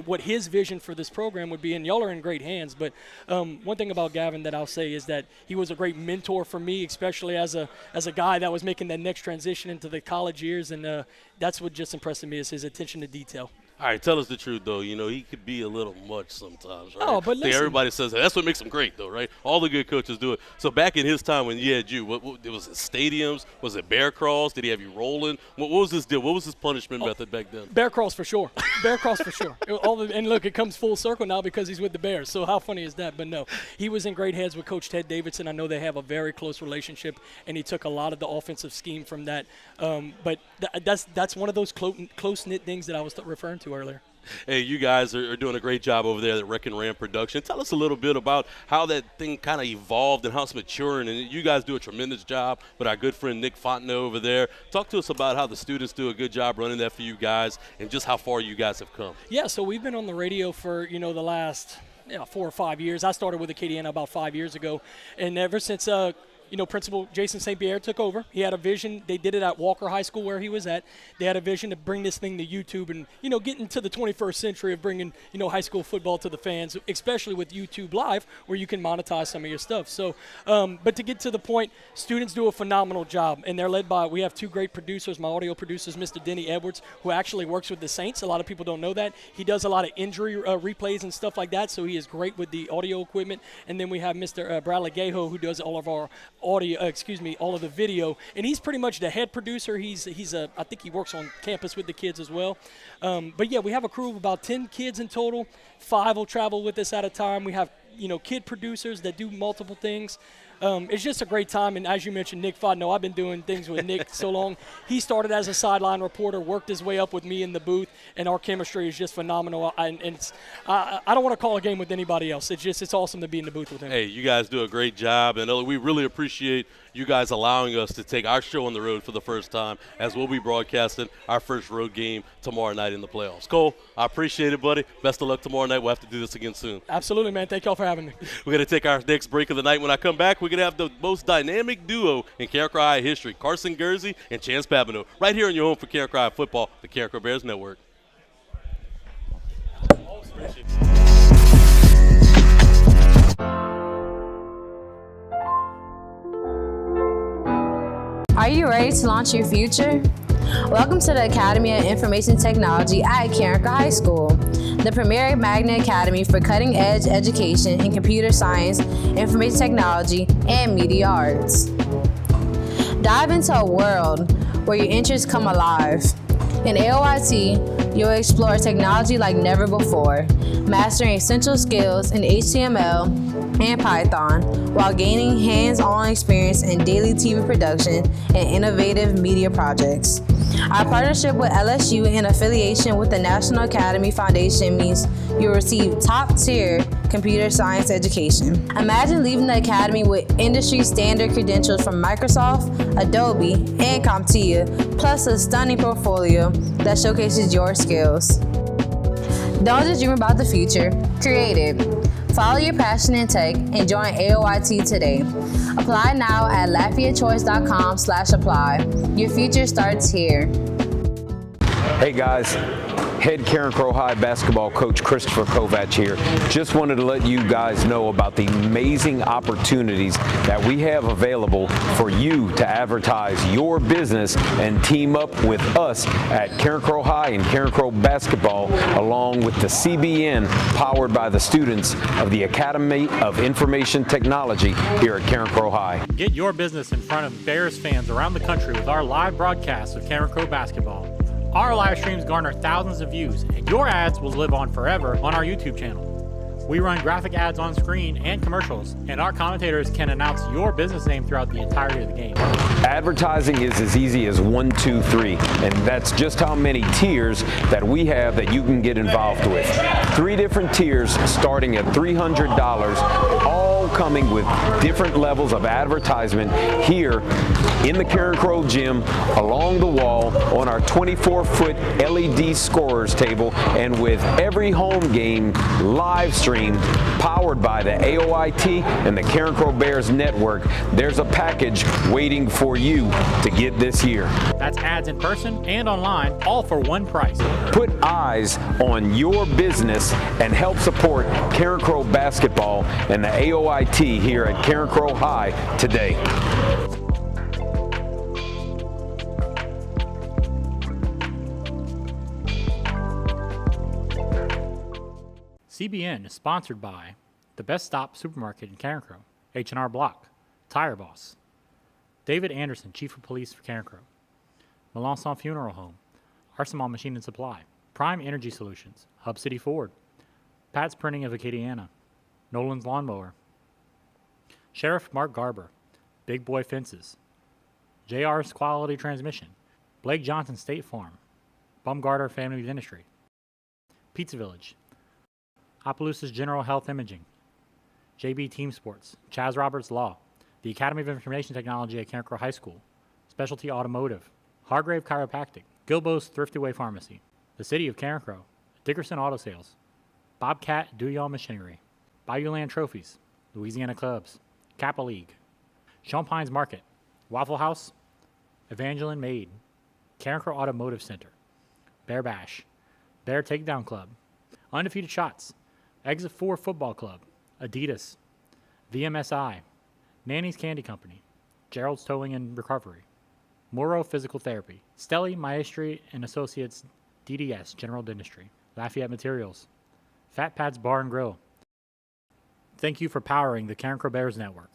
what his vision for this program would be, and y'all are in great hands. But one thing about Gavin that I'll say is that he was a great mentor for me, especially as a guy that was making that next transition into the college years, and that's what just impressed me is his attention to detail.
All right, tell us the truth, though. You know, he could be a little much sometimes, right?
Oh, but listen.
Everybody says that. That's what makes him great, though, right? All the good coaches do it. So back in his time when you had you, what was it stadiums? Was it bear crawls? Did he have you rolling? What was his deal? What was his punishment method back then?
Bear crawls for sure. Bear crawls for sure. And look, it comes full circle now because he's with the Bears. So how funny is that? But no, he was in great hands with Coach Ted Davidson. I know they have a very close relationship, and he took a lot of the offensive scheme from that. But that's one of those close-knit things that I was referring to earlier.
Hey, you guys are doing a great job over there at Wreckin Ram Production. Tell us a little bit about how that thing kind of evolved and how it's maturing. And you guys do a tremendous job with our good friend Nick Fontenot over there. Talk to us about how the students do a good job running that for you guys and just how far you guys have come.
Yeah, so we've been on the radio for, you know, the last 4 or 5 years. I started with Acadiana about 5 years ago. And ever since you know, Principal Jason St. Pierre took over. He had a vision. They did it at Walker High School where he was at. They had a vision to bring this thing to YouTube and, you know, get into the 21st century of bringing, you know, high school football to the fans, especially with YouTube Live where you can monetize some of your stuff. So, but to get to the point, students do a phenomenal job, and they're led by, we have two great producers, my audio producers, Mr. Denny Edwards, who actually works with the Saints. A lot of people don't know that. He does a lot of injury replays and stuff like that, so he is great with the audio equipment. And then we have Mr. Bradley Gaho, who does all of our audio, all of the video, and he's pretty much the head producer. I think he works on campus with the kids as well. But yeah, we have a crew of about 10 kids in total. 5 will travel with us at a time. We have kid producers that do multiple things. It's just a great time, and as you mentioned, Nick Fodno, I've been doing things with Nick so long. He started as a sideline reporter, worked his way up with me in the booth, and our chemistry is just phenomenal. And I don't want to call a game with anybody else. It's awesome to be in the booth with him.
Hey, you guys do a great job, and we really appreciate you guys allowing us to take our show on the road for the first time, as we'll be broadcasting our first road game tomorrow night in the playoffs. Kohl, I appreciate it, buddy. Best of luck tomorrow night. We'll have to do this again soon.
Absolutely, man. Thank y'all for having me.
We're going to take our next break of the night. When I come back, we're going to have the most dynamic duo in Carencro High history, Carson Gurzi and Chantz Babineaux, right here on your home for Carencro High football, the Carencro Bears Network.
Are you ready to launch your future? Welcome to the Academy of Information Technology at Carencro High School, the premier magnet academy for cutting-edge education in computer science, information technology, and media arts. Dive into a world where your interests come alive. In AOIT, you'll explore technology like never before, mastering essential skills in HTML and Python while gaining hands-on experience in daily TV production and innovative media projects. Our partnership with LSU and affiliation with the National Academy Foundation means you'll receive top-tier computer science education. Imagine leaving the academy with industry-standard credentials from Microsoft, Adobe, and CompTIA, plus a stunning portfolio that showcases your skills. Don't just dream about the future, create it. Follow your passion in tech and join AOIT today. Apply now at LafayetteChoice.com/apply. Your future starts here.
Hey guys, head Carencro High basketball coach Christopher Kovac here. Just wanted to let you guys know about the amazing opportunities that we have available for you to advertise your business and team up with us at Carencro High and Carencro Basketball, along with the CBN powered by the students of the Academy of Information Technology here at Carencro High.
Get your business in front of Bears fans around the country with our live broadcast of Carencro Basketball. Our live streams garner thousands of views, and your ads will live on forever on our YouTube channel. We run graphic ads on screen and commercials, and our commentators can announce your business name throughout the entirety of the game.
Advertising is as easy as 1, 2, 3, and that's just how many tiers that we have that you can get involved with. 3 different tiers starting at $300, all coming with different levels of advertisement here in the Carencro gym, along the wall, on our 24-foot LED scorers table, and with every home game live streamed, powered by the AOIT and the Carencro Bears Network. There's a package waiting for you to get this year.
That's ads in person and online, all for one price.
Put eyes on your business and help support Carencro Basketball and the AOIT here at Carencro High today.
CBN is sponsored by the Best Stop Supermarket in Carencro, H&R Block, Tire Boss, David Anderson, Chief of Police for Carencro, Melanson Funeral Home, Arsenal Machine and Supply, Prime Energy Solutions, Hub City Ford, Pat's Printing of Acadiana, Nolan's Lawnmower, Sheriff Mark Garber, Big Boy Fences, JR's Quality Transmission, Blake Johnson State Farm, Bumgarner Family Dentistry, Pizza Village, Opelousas General Health Imaging, JB Team Sports, Chaz Roberts Law, the Academy of Information Technology at Carencro High School, Specialty Automotive, Hargrave Chiropractic, Guilbeau's Thriftaway Pharmacy, the City of Carencro, Dickerson Auto Sales, Bobcat Do-Y'all Machinery, Bayouland Trophies, Louisiana Clubs, Kappa League, Champagne's Market, Waffle House, Evangeline Maid, Carencro Automotive Center, Bear Bash, Bear Takedown Club, Undefeated Shots, Exit 4 Football Club, Adidas, VMSI, Nanny's Candy Company, Gerald's Towing and Recovery, Moro Physical Therapy, Stelli Maestri and Associates DDS General Dentistry, Lafayette Materials, Fat Pat's Bar and Grill. Thank you for powering the Carencro Bears Network.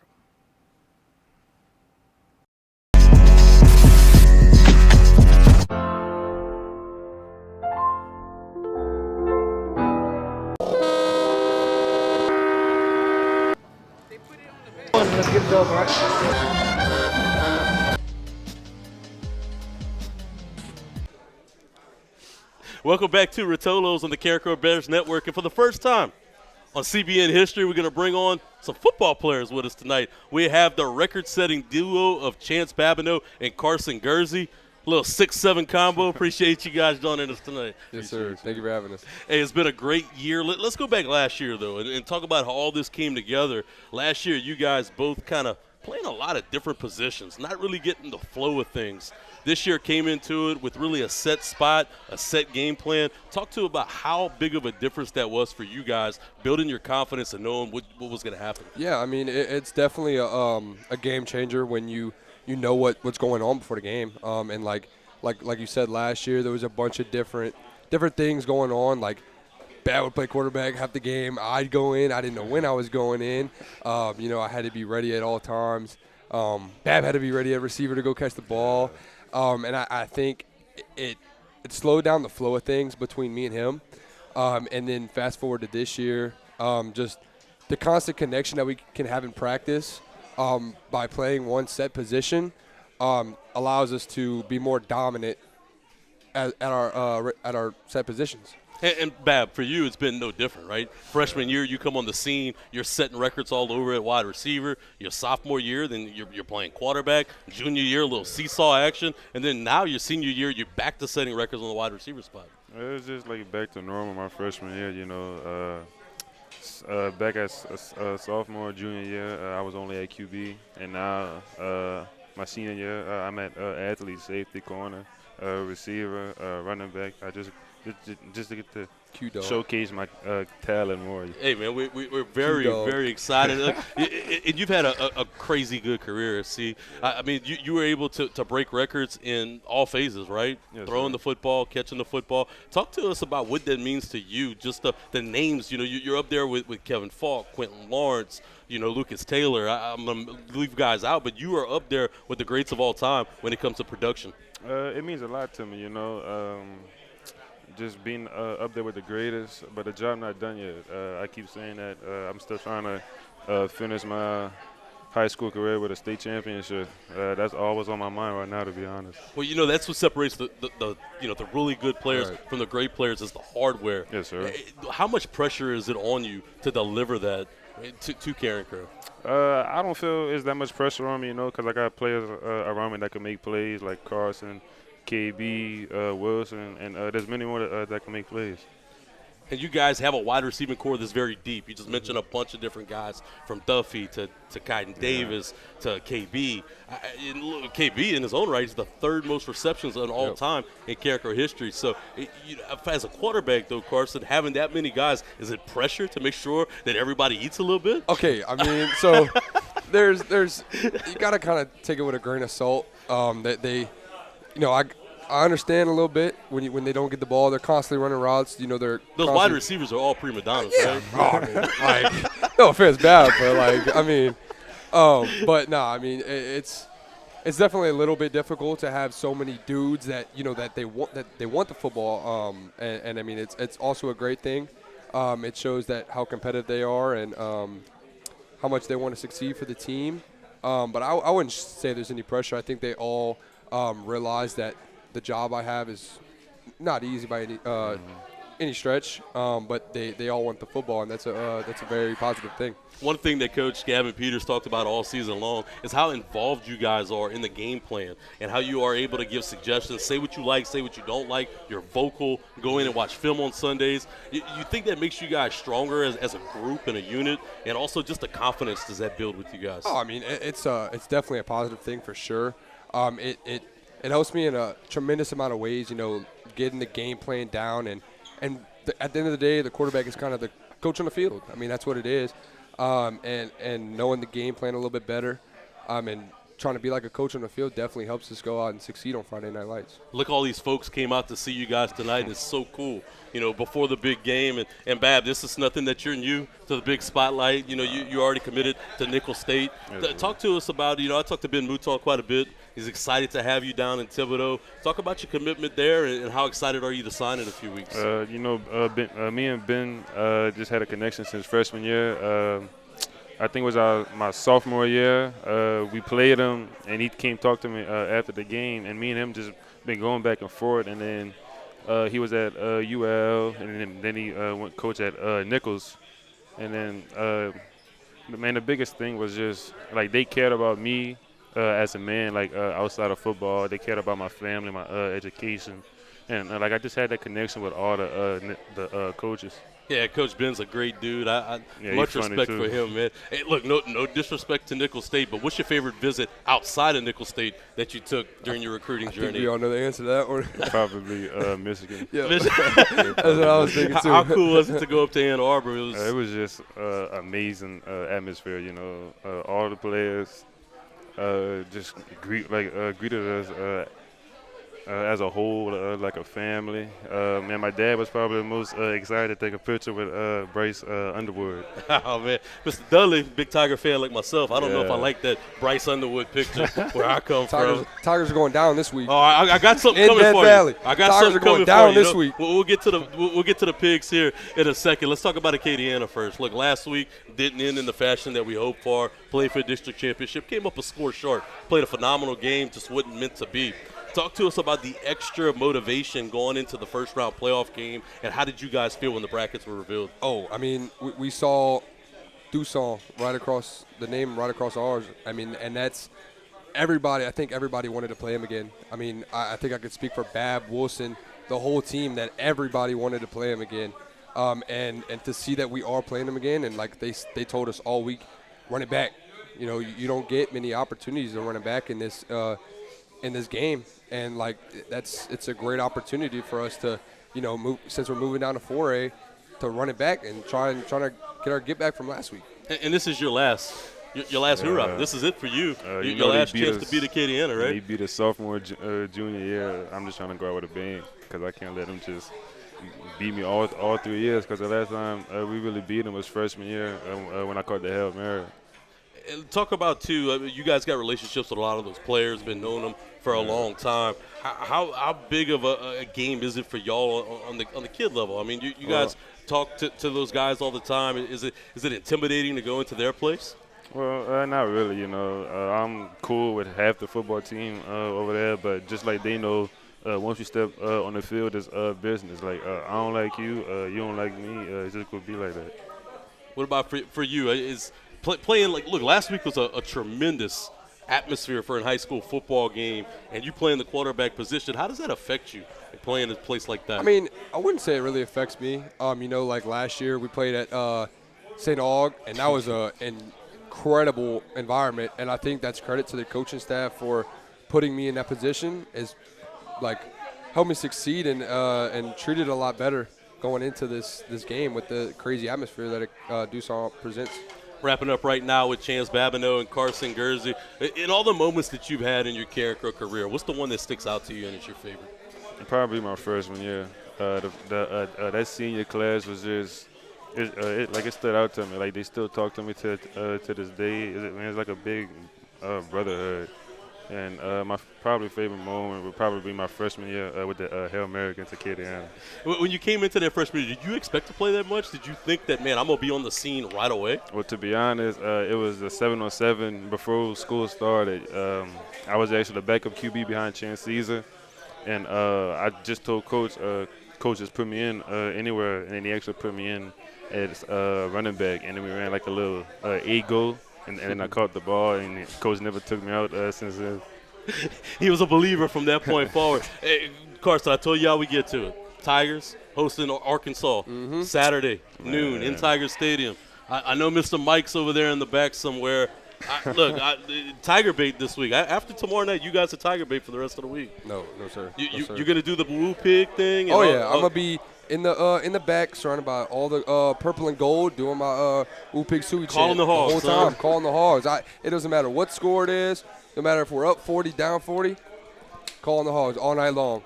let's get it over, all right?
Welcome back to ROTOLO'S on the Carencro Bears Network. And for the first time on CBN history, we're going to bring on some football players with us tonight. We have the record-setting duo of Chantz Babineaux and Carson Gurzi. A little 6-7 combo. Appreciate you guys joining us tonight.
Yes, sir. Thank you for having us.
Hey, it's been a great year. Let's go back last year, though, and talk about how all this came together. Last year, you guys both kind of playing a lot of different positions, not really getting the flow of things. This year came into it with really a set spot, a set game plan. Talk to about how big of a difference that was for you guys, building your confidence and knowing what was going to happen.
Yeah, I mean, it's definitely a game changer when you know what's going on before the game. And like you said last year, there was a bunch of different things going on. Like, Bab would play quarterback half the game. I'd go in. I didn't know when I was going in. I had to be ready at all times. Bab had to be ready at receiver to go catch the ball. And I think it slowed down the flow of things between me and him. And then fast forward to this year, just the constant connection that we can have in practice by playing one set position allows us to be more dominant at our set positions.
And Bab, for you, it's been no different, right? Freshman year, you come on the scene, you're setting records all over at wide receiver. Your sophomore year, then you're playing quarterback. Junior year, a little seesaw action. And then now your senior year, you're back to setting records on the wide receiver spot.
It was just like back to normal my freshman year, back as sophomore, junior year, I was only at QB. And now my senior year, I'm at athlete, safety, corner, receiver, running back. Just to get to showcase my talent more.
Hey, man, we're very, very excited. And you've had a crazy good career. See, I mean, you were able to break records in all phases, right?
Yes,
Throwing the football, catching the football. Talk to us about what that means to you, just the names. You're up there with Kevin Falk, Quentin Lawrence, Lucas Taylor. I'm going to leave guys out, but you are up there with the greats of all time when it comes to production.
It means a lot to me, just being up there with the greatest, but the job not done yet. I keep saying that I'm still trying to finish my high school career with a state championship. That's always on my mind right now, to be honest.
Well, that's what separates the really good players from the great players is the hardware.
Yes, sir.
How much pressure is it on you to deliver that to Carencro?
I don't feel it's that much pressure on me, because I got players around me that can make plays, like Carson, KB, Wilson, and there's many more that can make plays.
And you guys have a wide receiving core that's very deep. You just mentioned a bunch of different guys, from Duffy to Kaiden Davis to KB. KB in his own right is the third most receptions of all time in Carencro history. So as a quarterback, though, Carson, having that many guys, is it pressure to make sure that everybody eats a little bit?
Okay, I mean, so there's you got to kind of take it with a grain of salt. That they, I understand a little bit when they don't get the ball. They're constantly running routes. Those
wide receivers are all prima donnas, right?
Oh, I mean, no offense, bad, but it's definitely a little bit difficult to have so many dudes that that they want the football. And I mean, it's also a great thing. It shows that how competitive they are and how much they want to succeed for the team. But I wouldn't say there's any pressure. I think they all realize that the job I have is not easy by any stretch, but they all want the football, and that's a very positive thing.
One thing that Coach Gavin Peters talked about all season long is how involved you guys are in the game plan and how you are able to give suggestions, say what you like, say what you don't like. You're vocal, go in and watch film on Sundays. You think that makes you guys stronger as a group and a unit, and also just the confidence does that build with you guys?
Oh, I mean, it's definitely a positive thing for sure. It helps me in a tremendous amount of ways, getting the game plan down. And at the end of the day, the quarterback is kind of the coach on the field. I mean, that's what it is. And knowing the game plan a little bit better and trying to be like a coach on the field definitely helps us go out and succeed on Friday Night Lights.
Look, all these folks came out to see you guys tonight, and it's so cool. Before the big game. And Bab, this is nothing that you're new to the big spotlight. You already committed to Nicholls State. Talk to us about, I talked to Ben Mouton quite a bit. He's excited to have you down in Thibodaux. Talk about your commitment there and how excited are you to sign in a few weeks?
Me and Ben just had a connection since freshman year. I think it was my sophomore year. We played him, and he came talk to me after the game, and me and him just been going back and forth. And then he was at UL, and then he went coach at Nichols. And then, man, the biggest thing was just, like, they cared about me as a man, like, outside of football. They cared about my family, my education. And, like, I just had that connection with all the coaches.
Yeah, Coach Ben's a great dude.
Yeah,
Much
he's funny,
respect
too.
for him, man. Hey, look, no disrespect to Nicholls State, but what's your favorite visit outside of Nicholls State that you took during your recruiting
I
journey?
think we all know the answer to that one.
Probably Michigan.
Yeah. That's what I was thinking, too.
How cool was it to go up to Ann Arbor?
It was just amazing atmosphere, you know. All the players just greeted us as a whole, like a family. Man, my dad was probably the most excited to take a picture with Bryce Underwood.
Oh, man. Mr. Dudley, big Tiger fan like myself. I don't know if I like that Bryce Underwood picture where I come from.
Tigers are going down this week.
Oh, I got something
In
coming
Death
for
Valley.
you. I got
Tigers
something
are going
coming
down
for you.
this week.
We'll get to the pigs here in a second. Let's talk about Acadiana first. Look, last week didn't end in the fashion that we hoped for. Played for a district championship. Came up a score short. Played a phenomenal game. Just wasn't meant to be. Talk to us about the extra motivation going into the first round playoff game, and how did you guys feel when the brackets were revealed?
Oh, I mean, we saw Dusson right across the name, right across ours. I mean, and that's everybody. I think everybody wanted to play him again. I mean, I think I could speak for Bab, Wilson, the whole team, that everybody wanted to play him again. And to see that we are playing him again, and like they told us all week, run it back. You know, you don't get many opportunities to run it back in this game. And like it's a great opportunity for us to, you know, move, since we're moving down to 4A, to run it back and trying to get back from last week.
And this is your last hoorah. This is it for you. Your last chance to beat Acadiana, right?
He beat a sophomore, junior year. I'm just trying to go out with a bang because I can't let him just beat me all 3 years. Because the last time we really beat him was freshman year when I caught the Hail Mary.
Talk about, too, you guys got relationships with a lot of those players, been knowing them for a long time. How big of a game is it for y'all on the kid level? I mean, you guys talk to those guys all the time. Is it intimidating to go into their place?
Well, not really, you know. I'm cool with half the football team over there, but just like they know, once you step on the field, it's business. Like, I don't like you, you don't like me. It's just going to be like that. What
about for you? Is playing, like, look, last week was a tremendous atmosphere for a high school football game, and you play in the quarterback position. How does that affect you, playing in a place like that?
I mean, I wouldn't say it really affects me. You know, like last year we played at St. Aug, and that was an incredible environment, and I think that's credit to the coaching staff for putting me in that position, is like helped me succeed and treat it a lot better going into this game with the crazy atmosphere that Dusson presents.
Wrapping up right now with Chantz, Babineaux, and Carson, Gurzi. In all the moments that you've had in your Carencro career, what's the one that sticks out to you and is your favorite?
Probably my freshman year. That senior class was just, it stood out to me. Like, they still talk to me to this day. It's like a big brotherhood. And my probably favorite moment would probably be my freshman year with the Hail Mary against Acadiana.
When you came into that freshman year, did you expect to play that much? Did you think that, man, I'm going to be on the scene right away?
Well, to be honest, it was a 7-on-7 before school started. I was actually the backup QB behind Chance Caesar. And I just told Coach just put me in anywhere, and then he actually put me in as running back. And then we ran like a little A-go. And then I caught the ball, and Coach never took me out since then.
He was a believer from that point forward. Hey, Carson, I told you how we get to it. Tigers hosting Arkansas Saturday, noon, in Tiger Stadium. I know Mr. Mike's over there in the back somewhere. Tiger bait this week. After tomorrow night, you guys are Tiger bait for the rest of the week.
No, sir.
You're going to do the woo pig thing?
I'm going to be in the back, surrounded by all the purple and gold, doing my Woo Pig Suey chant
calling the Hogs,
whole time, calling the Hogs. It doesn't matter what score it is, no matter if we're up 40, down 40, calling the Hogs all night long.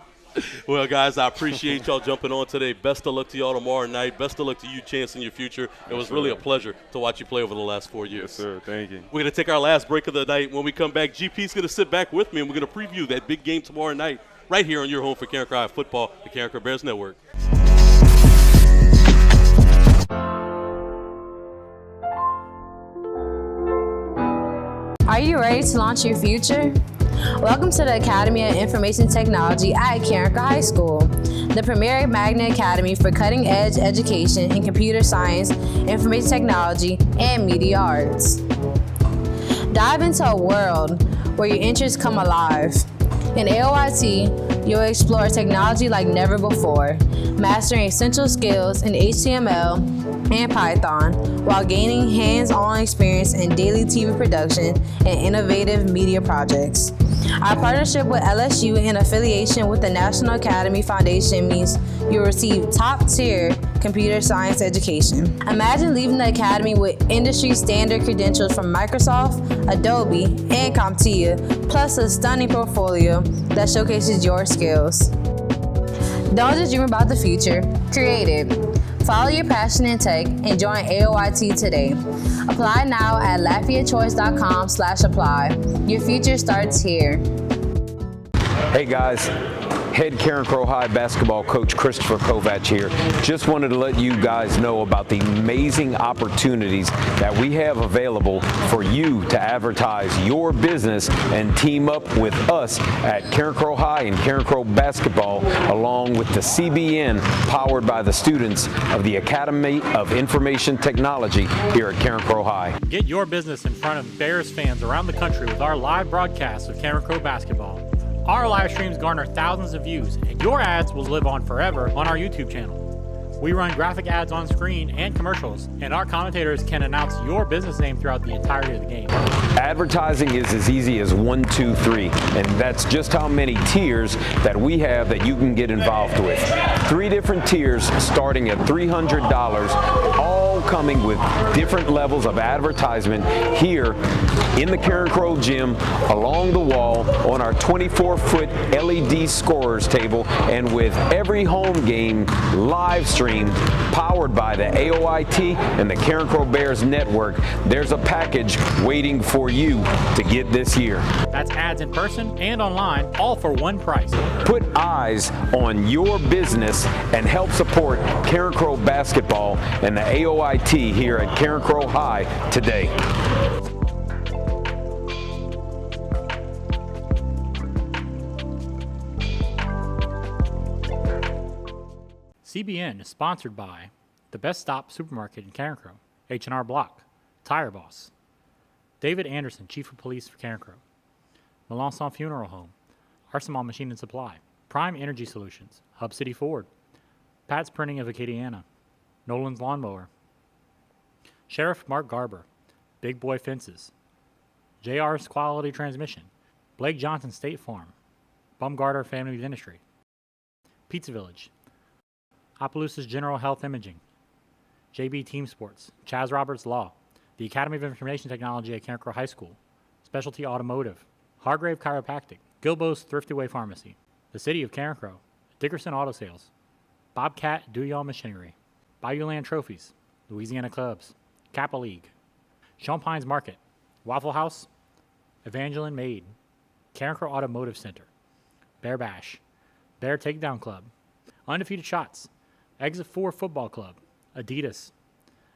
Well, guys, I appreciate y'all jumping on today. Best of luck to y'all tomorrow night. Best of luck to you, Chance, in your future. It was really a pleasure to watch you play over the last 4 years.
Yes, sir. Thank you.
We're going to take our last break of the night. When we come back, GP's going to sit back with me, and we're going to preview that big game tomorrow night right here on your home for Carencro High Football, the Carencro Bears Network.
Are you ready to launch your future? Welcome to the Academy of Information Technology at Carencro High School, the premier magnet academy for cutting-edge education in computer science, information technology, and media arts. Dive into a world where your interests come alive. In AOIT, you'll explore technology like never before, mastering essential skills in HTML and Python while gaining hands-on experience in daily TV production and innovative media projects. Our partnership with LSU and affiliation with the National Academy Foundation means you'll receive top-tier computer science education. Imagine leaving the academy with industry-standard credentials from Microsoft, Adobe, and CompTIA, plus a stunning portfolio that showcases your skills. Don't just dream about the future, create it. Follow your passion in tech and join AOIT today. Apply now at LafayetteChoice.com/apply. Your future starts here.
Hey guys, head Carencro High basketball coach Christopher Kovac here. Just wanted to let you guys know about the amazing opportunities that we have available for you to advertise your business and team up with us at Carencro High and Carencro Basketball, along with the CBN powered by the students of the Academy of Information Technology here at Carencro High.
Get your business in front of Bears fans around the country with our live broadcast of Carencro Basketball. Our live streams garner thousands of views, and your ads will live on forever on our YouTube channel. We run graphic ads on screen and commercials, and our commentators can announce your business name throughout the entirety of the game.
Advertising is as easy as 1, 2, 3, and that's just how many tiers that we have that you can get involved with. 3 different tiers starting at $300, all coming with different levels of advertisement here in the Carencro gym, along the wall, on our 24-foot LED scorers table, and with every home game live stream powered by the AOIT and the Carencro Bears Network. There's a package waiting for you to get this year.
That's ads in person and online, all for one price.
Put eyes on your business and help support Carencro Basketball and the AOIT here at Carencro High today.
CBN is sponsored by the Best Stop Supermarket in Carencro, H&R Block, Tire Boss, David Anderson, Chief of Police for Carencro, Melanson Funeral Home, Arsenal Machine and Supply, Prime Energy Solutions, Hub City Ford, Pat's Printing of Acadiana, Nolan's Lawnmower, Sheriff Mark Garber, Big Boy Fences, JR's Quality Transmission, Blake Johnson State Farm, Bumgarner Family Dentistry, Pizza Village, Opelousas General Health Imaging, JB Team Sports, Chaz Roberts Law, the Academy of Information Technology at Carencro High School, Specialty Automotive, Hargrave Chiropractic, Guilbeau's Thriftaway Pharmacy, the City of Carencro, Dickerson Auto Sales, Bobcat Do-Y'all Machinery, Bayou Land Trophies, Louisiana Clubs, Kappa League, Champagne's Market, Waffle House, Evangeline Maid, Carencro Automotive Center, Bear Bash, Bear Takedown Club, Undefeated Shots, Exit 4 Football Club, Adidas,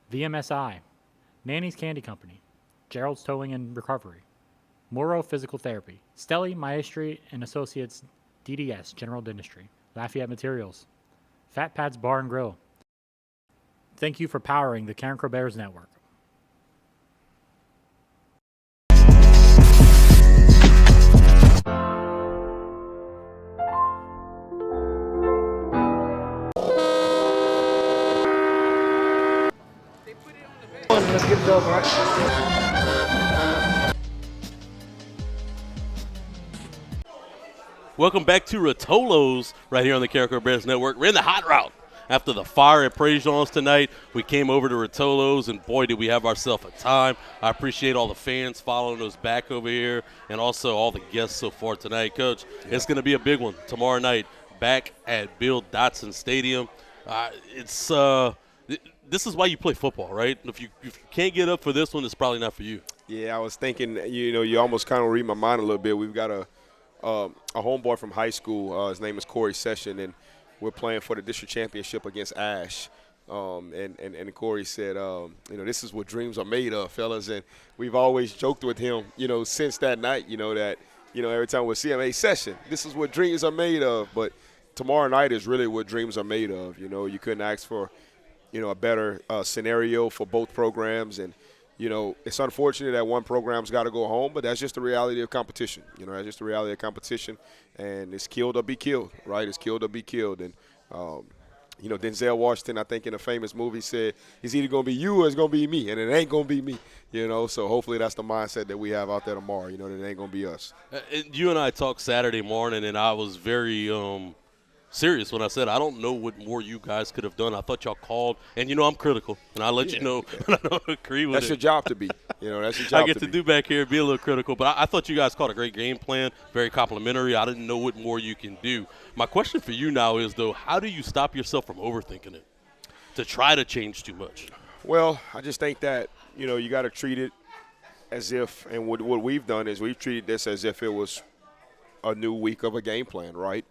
VMSI, Nanny's Candy Company, Gerald's Towing and Recovery, Moro Physical Therapy, Stelly, Maestri and Associates, DDS, General Dentistry, Lafayette Materials, Fat Pat's Bar and Grill. Thank you for powering the Carencro Bears Network.
Let's get it over, right?
Welcome back to ROTOLO'S right here on the Carencro Bears Network. We're in the hot route. After the fire at Praise Jones tonight, we came over to ROTOLO'S, and boy, did we have ourselves a time. I appreciate all the fans following us back over here and also all the guests so far tonight. Coach, it's going to be a big one tomorrow night back at Bill Dotson Stadium. This is why you play football, right? If you can't get up for this one, it's probably not for you.
Yeah, I was thinking, you almost kind of read my mind a little bit. We've got a homeboy from high school. His name is Corey Session, and we're playing for the district championship against Ash. And Corey said, this is what dreams are made of, fellas. And we've always joked with him, since that night, that, every time we see him, hey, session, this is what dreams are made of. But tomorrow night is really what dreams are made of. You couldn't ask for, a better scenario for both programs. And, it's unfortunate that one program's got to go home, but that's just the reality of competition. That's just the reality of competition. And it's killed or be killed, right? It's killed or be killed. And, Denzel Washington, I think in a famous movie, said it's either going to be you or it's going to be me, and it ain't going to be me, So hopefully that's the mindset that we have out there tomorrow, that it ain't going to be us.
You and I talked Saturday morning, and I was very serious when I said I don't know what more you guys could have done. I thought y'all called, and I'm critical, and I'll let you know when I don't agree with
that's
it.
your job to be. That's your job.
I get to do back here and be a little critical, but I thought you guys called a great game plan, very complimentary. I didn't know what more you can do. My question for you now is, though, how do you stop yourself from overthinking it, to try to change too much?
Well, I just think that, you got to treat it as if, and what we've done is we've treated this as if it was a new week of a game plan, right?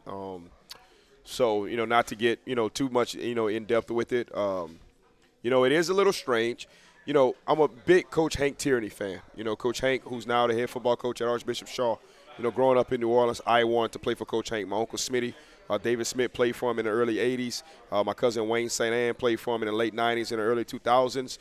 So, not to get, too much, in depth with it. It is a little strange. I'm a big Coach Hank Tierney fan. Coach Hank, who's now the head football coach at Archbishop Shaw. Growing up in New Orleans, I wanted to play for Coach Hank. My uncle Smitty, David Smith, played for him in the early 80s. My cousin Wayne St. Ann played for him in the late 90s and the early 2000s.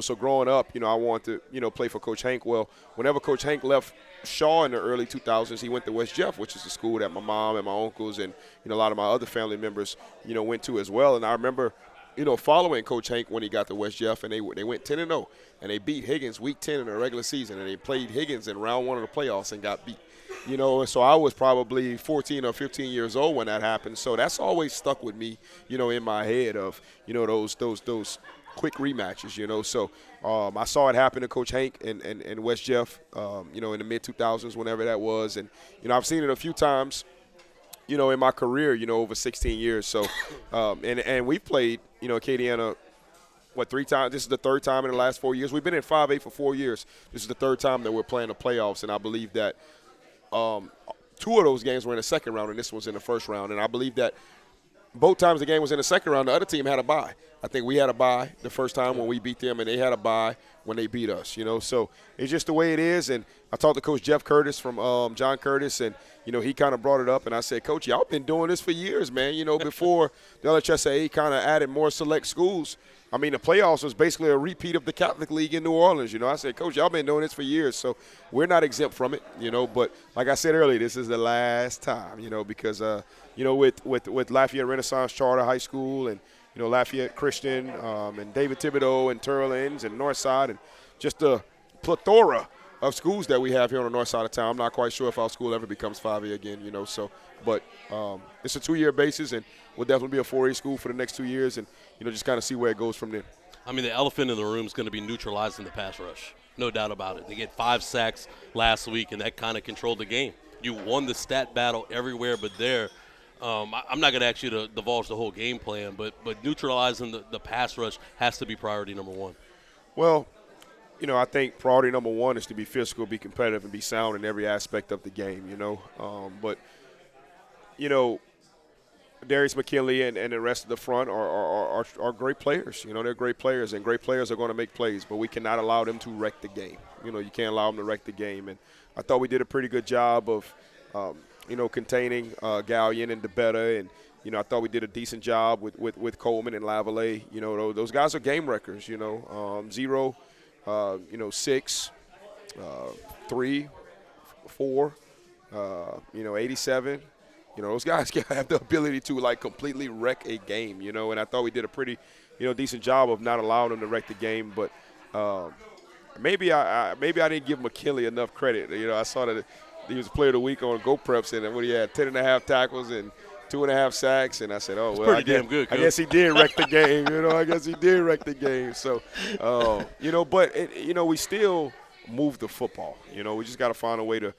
So growing up, I wanted to, play for Coach Hank. Well, whenever Coach Hank left Shaw in the early 2000s, he went to West Jeff, which is the school that my mom and my uncles and, a lot of my other family members, went to as well. And I remember, following Coach Hank when he got to West Jeff, and they went 10-0, and they beat Higgins week 10 in the regular season, and they played Higgins in round 1 of the playoffs and got beat. And so I was probably 14 or 15 years old when that happened. So that's always stuck with me, in my head of, those quick rematches, So I saw it happen to Coach Hank and West Jeff, in the mid-2000s, whenever that was. And, I've seen it a few times, in my career, over 16 years. So, and we've played, Acadiana, 3 times? This is the 3rd time in the last 4 years. We've been in 5A for 4 years. This is the 3rd time that we're playing the playoffs, and I believe that 2 of those games were in the 2nd round, and this was in the 1st round. And I believe that both times the game was in the 2nd round, the other team had a bye. I think we had a bye the first time when we beat them, and they had a bye when they beat us, So it's just the way it is. And I talked to Coach Jeff Curtis from John Curtis, and, he kind of brought it up. And I said, Coach, y'all been doing this for years, man. Before the LHSAA kind of added more select schools, I mean, the playoffs was basically a repeat of the Catholic League in New Orleans. I said, Coach, y'all been doing this for years, so we're not exempt from it, But like I said earlier, this is the last time, because, with Lafayette Renaissance Charter High School and, Lafayette Christian and David Thibodeau and Turlins and Northside and just a plethora of schools that we have here on the north side of town. I'm not quite sure if our school ever becomes 5A again, but it's a 2-year basis, and we'll definitely be a 4A school for the next 2 years and, just kind of see where it goes from there.
I mean, the elephant in the room is going to be neutralizing the pass rush. No doubt about it. They get 5 sacks last week, and that kind of controlled the game. You won the stat battle everywhere but there. I'm not going to ask you to divulge the whole game plan, but neutralizing the pass rush has to be priority number 1.
Well, I think priority number 1 is to be physical, be competitive, and be sound in every aspect of the game, But, Darius McKinley and the rest of the front are great players. They're great players, and great players are going to make plays, but we cannot allow them to wreck the game. You can't allow them to wreck the game. And I thought we did a pretty good job of, containing Gallion and DeBetta, and, I thought we did a decent job with Coleman and Lavallee. Those guys are game wreckers, 0, 6, 3, 4, 87. Those guys have the ability to, completely wreck a game, and I thought we did a pretty, decent job of not allowing them to wreck the game. But maybe I didn't give McKinley enough credit. I saw that he was player of the week on Go Preps, and when he had 10.5 tackles and 2.5 sacks, and I said, oh, well, I guess he did wreck the game. I guess he did wreck the game. So, but, we still move the football. We just got to find a way to,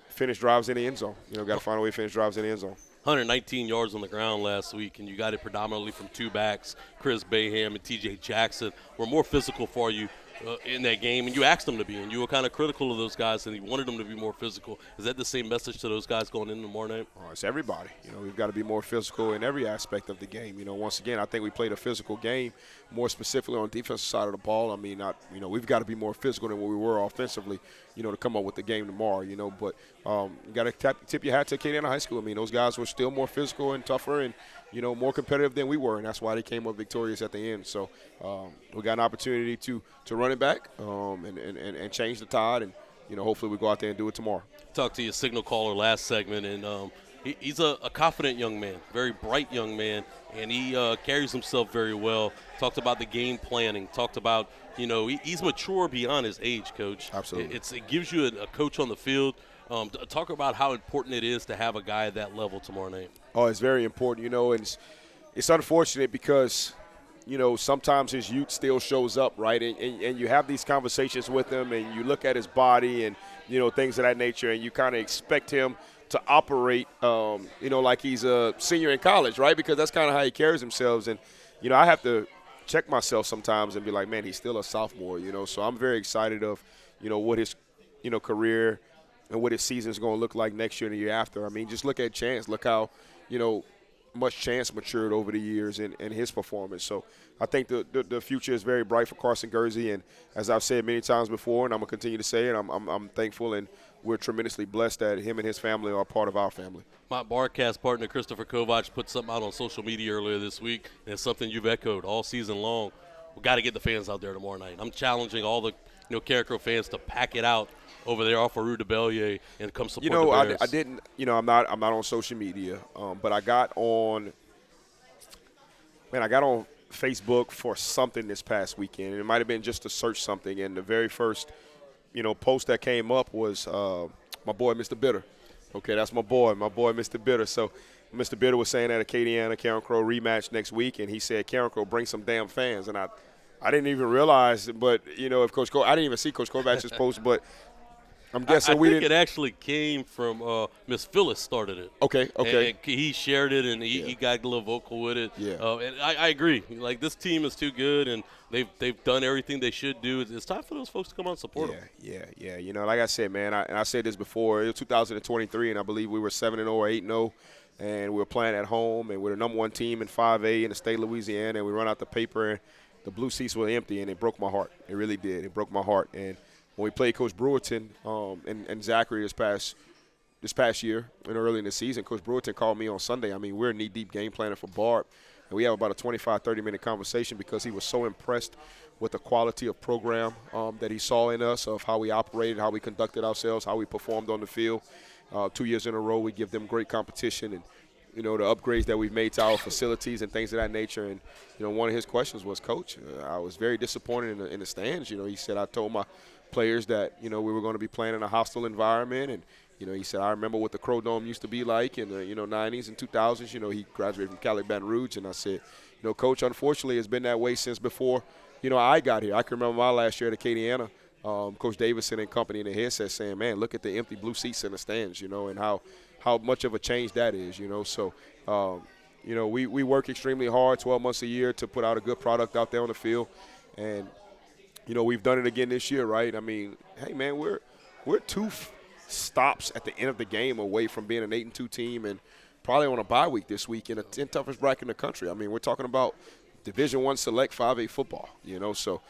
finish drives in the end zone. Got to find a way to finish drives in the end zone.
119 yards on the ground last week, and you got it predominantly from 2 backs. Chris Baham and T.J. Jackson were more physical for you in that game, and you asked them to be, and you were kind of critical of those guys, and you wanted them to be more physical. Is that the same message to those guys going into tomorrow night?
Oh, it's everybody. We've got to be more physical in every aspect of the game. Once again, I think we played a physical game, more specifically on the defensive side of the ball. I mean, we've got to be more physical than what we were offensively, to come up with the game tomorrow, But you got to tip your hat to Acadiana High School. I mean, those guys were still more physical and tougher and, more competitive than we were, and that's why they came up victorious at the end. So we got an opportunity to run it back and change the tide, and, hopefully we go out there and do it tomorrow.
Talked to your signal caller last segment, and he's a confident young man, very bright young man, and he carries himself very well. Talked about the game planning. Talked about, he's mature beyond his age, Coach.
Absolutely.
It gives you a coach on the field. Talk about how important it is to have a guy at that level tomorrow night.
Oh, it's very important, and it's unfortunate because, sometimes his youth still shows up, right? And you have these conversations with him, and you look at his body and, things of that nature, and you kind of expect him to operate, like he's a senior in college, right? Because that's kind of how he carries himself. And, I have to check myself sometimes and be like, man, he's still a sophomore, So I'm very excited of, what his, career and what his season is going to look like next year and the year after. I mean, just look at Chantz. Look how, much Chantz matured over the years in his performance. So I think the future is very bright for Carson Gurzi. And as I've said many times before, and I'm going to continue to say it, I'm thankful and we're tremendously blessed that him and his family are part of our family.
My broadcast partner, Christopher Kovac, put something out on social media earlier this week, and it's something you've echoed all season long. We've got to get the fans out there tomorrow night. I'm challenging all the Carencro fans to pack it out over there off of Rue de Bellier and come support the Bears.
I didn't. I'm not on social media, but I got on Facebook for something this past weekend. It might have been just to search something, and the very first, post that came up was my boy, Mr. Bitter. Okay, that's my boy, Mr. Bitter. So Mr. Bitter was saying that Acadiana Carencro rematch next week, and he said Carencro bring some damn fans, and I didn't even realize, but if Coach Kohl, I didn't even see Coach Kovac's post, but I'm guessing
I think it actually came from Miss Phyllis started it.
Okay.
And he shared it, and he got a little vocal with it.
Yeah.
And I agree. Like, this team is too good, and they've done everything they should do. It's time for those folks to come out and support them.
Yeah. Like I said, man, I said this before. It was 2023, and I believe we were 7-0 or 8-0, and we were playing at home, and we're the number one team in 5A in the state of Louisiana, and we run out the paper, and the blue seats were empty, and it broke my heart. It really did. It broke my heart. And when we played Coach Brewerton and Zachary this past year and early in the season, Coach Brewerton called me on Sunday. I mean, we're knee-deep game planning for Barb, and we have about a 25, 30-minute conversation because he was so impressed with the quality of program that he saw in us, of how we operated, how we conducted ourselves, how we performed on the field. 2 years in a row, we give them great competition, and the upgrades that we've made to our facilities and things of that nature. And, one of his questions was, Coach, I was very disappointed in the stands. He said, I told my players that, we were going to be playing in a hostile environment. And, he said, I remember what the Crow Dome used to be like in the, 90s and 2000s. He graduated from Cali Baton Rouge. And I said, Coach, unfortunately, it's been that way since before, I got here. I can remember my last year at Acadiana, Coach Davidson and company in the headset saying, man, look at the empty blue seats in the stands, and how much of a change that is, So, we work extremely hard 12 months a year to put out a good product out there on the field. And, we've done it again this year, right? I mean, hey, man, we're 2 stops at the end of the game away from being an 8-2 team and probably on a bye week this week in the 10th toughest bracket in the country. I mean, we're talking about Division I select 5A football, So,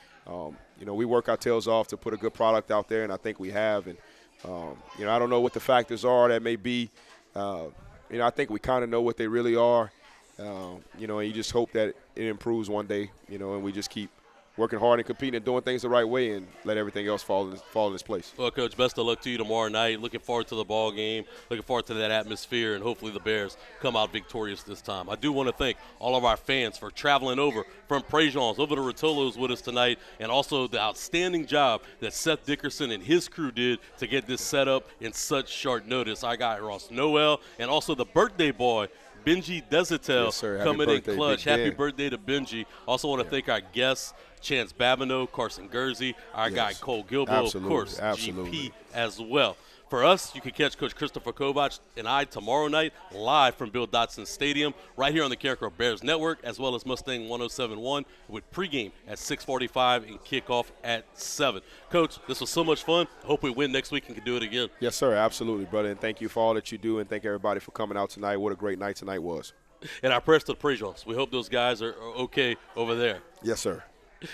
we work our tails off to put a good product out there, and I think we have. And, I don't know what the factors are that may be. I think we kind of know what they really are. And you just hope that it improves one day, and we just keep working hard and competing and doing things the right way and let everything else fall in its place.
Well, Coach, best of luck to you tomorrow night. Looking forward to the ball game. Looking forward to that atmosphere, and hopefully the Bears come out victorious this time. I do want to thank all of our fans for traveling over from Préjean's over to ROTOLO'S with us tonight, and also the outstanding job that Seth Dickerson and his crew did to get this set up in such short notice. I got Ross Noel and also the birthday boy, Benji Desatel,
yes,
coming
birthday,
in clutch.
Happy
birthday to Benji. Also want to thank our guests, Chantz Babineaux, Carson Gurzi, our guy Kohl Guilbeau, of course, GP as well. For us, you can catch Coach Christopher Kovac and I tomorrow night live from Bill Dotson Stadium right here on the Carencro Bears Network, as well as Mustang 107.1 with pregame at 6:45 and kickoff at 7. Coach, this was so much fun. I hope we win next week and can do it again.
Yes, sir. Absolutely, brother. And thank you for all that you do, and thank everybody for coming out tonight. What a great night tonight was.
And our prayers to the Prejons. We hope those guys are okay over there.
Yes, sir.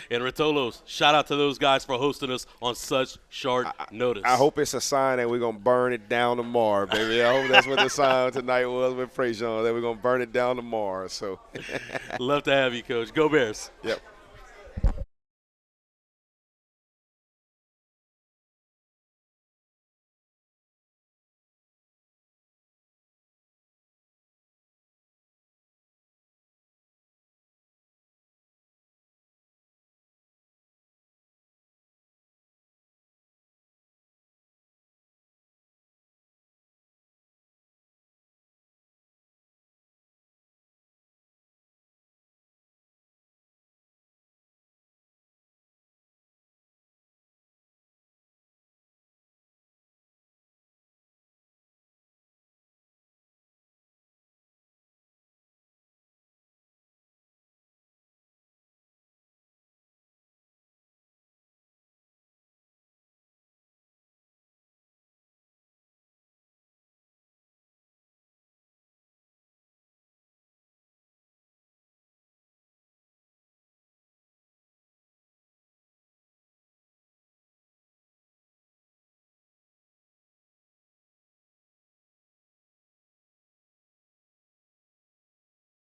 And ROTOLO'S, shout out to those guys for hosting us on such short notice.
I hope it's a sign that we're going to burn it down tomorrow, baby. I hope that's what the sign tonight was with Prejean, that we're going to burn it down tomorrow. So,
love to have you, Coach. Go Bears.
Yep.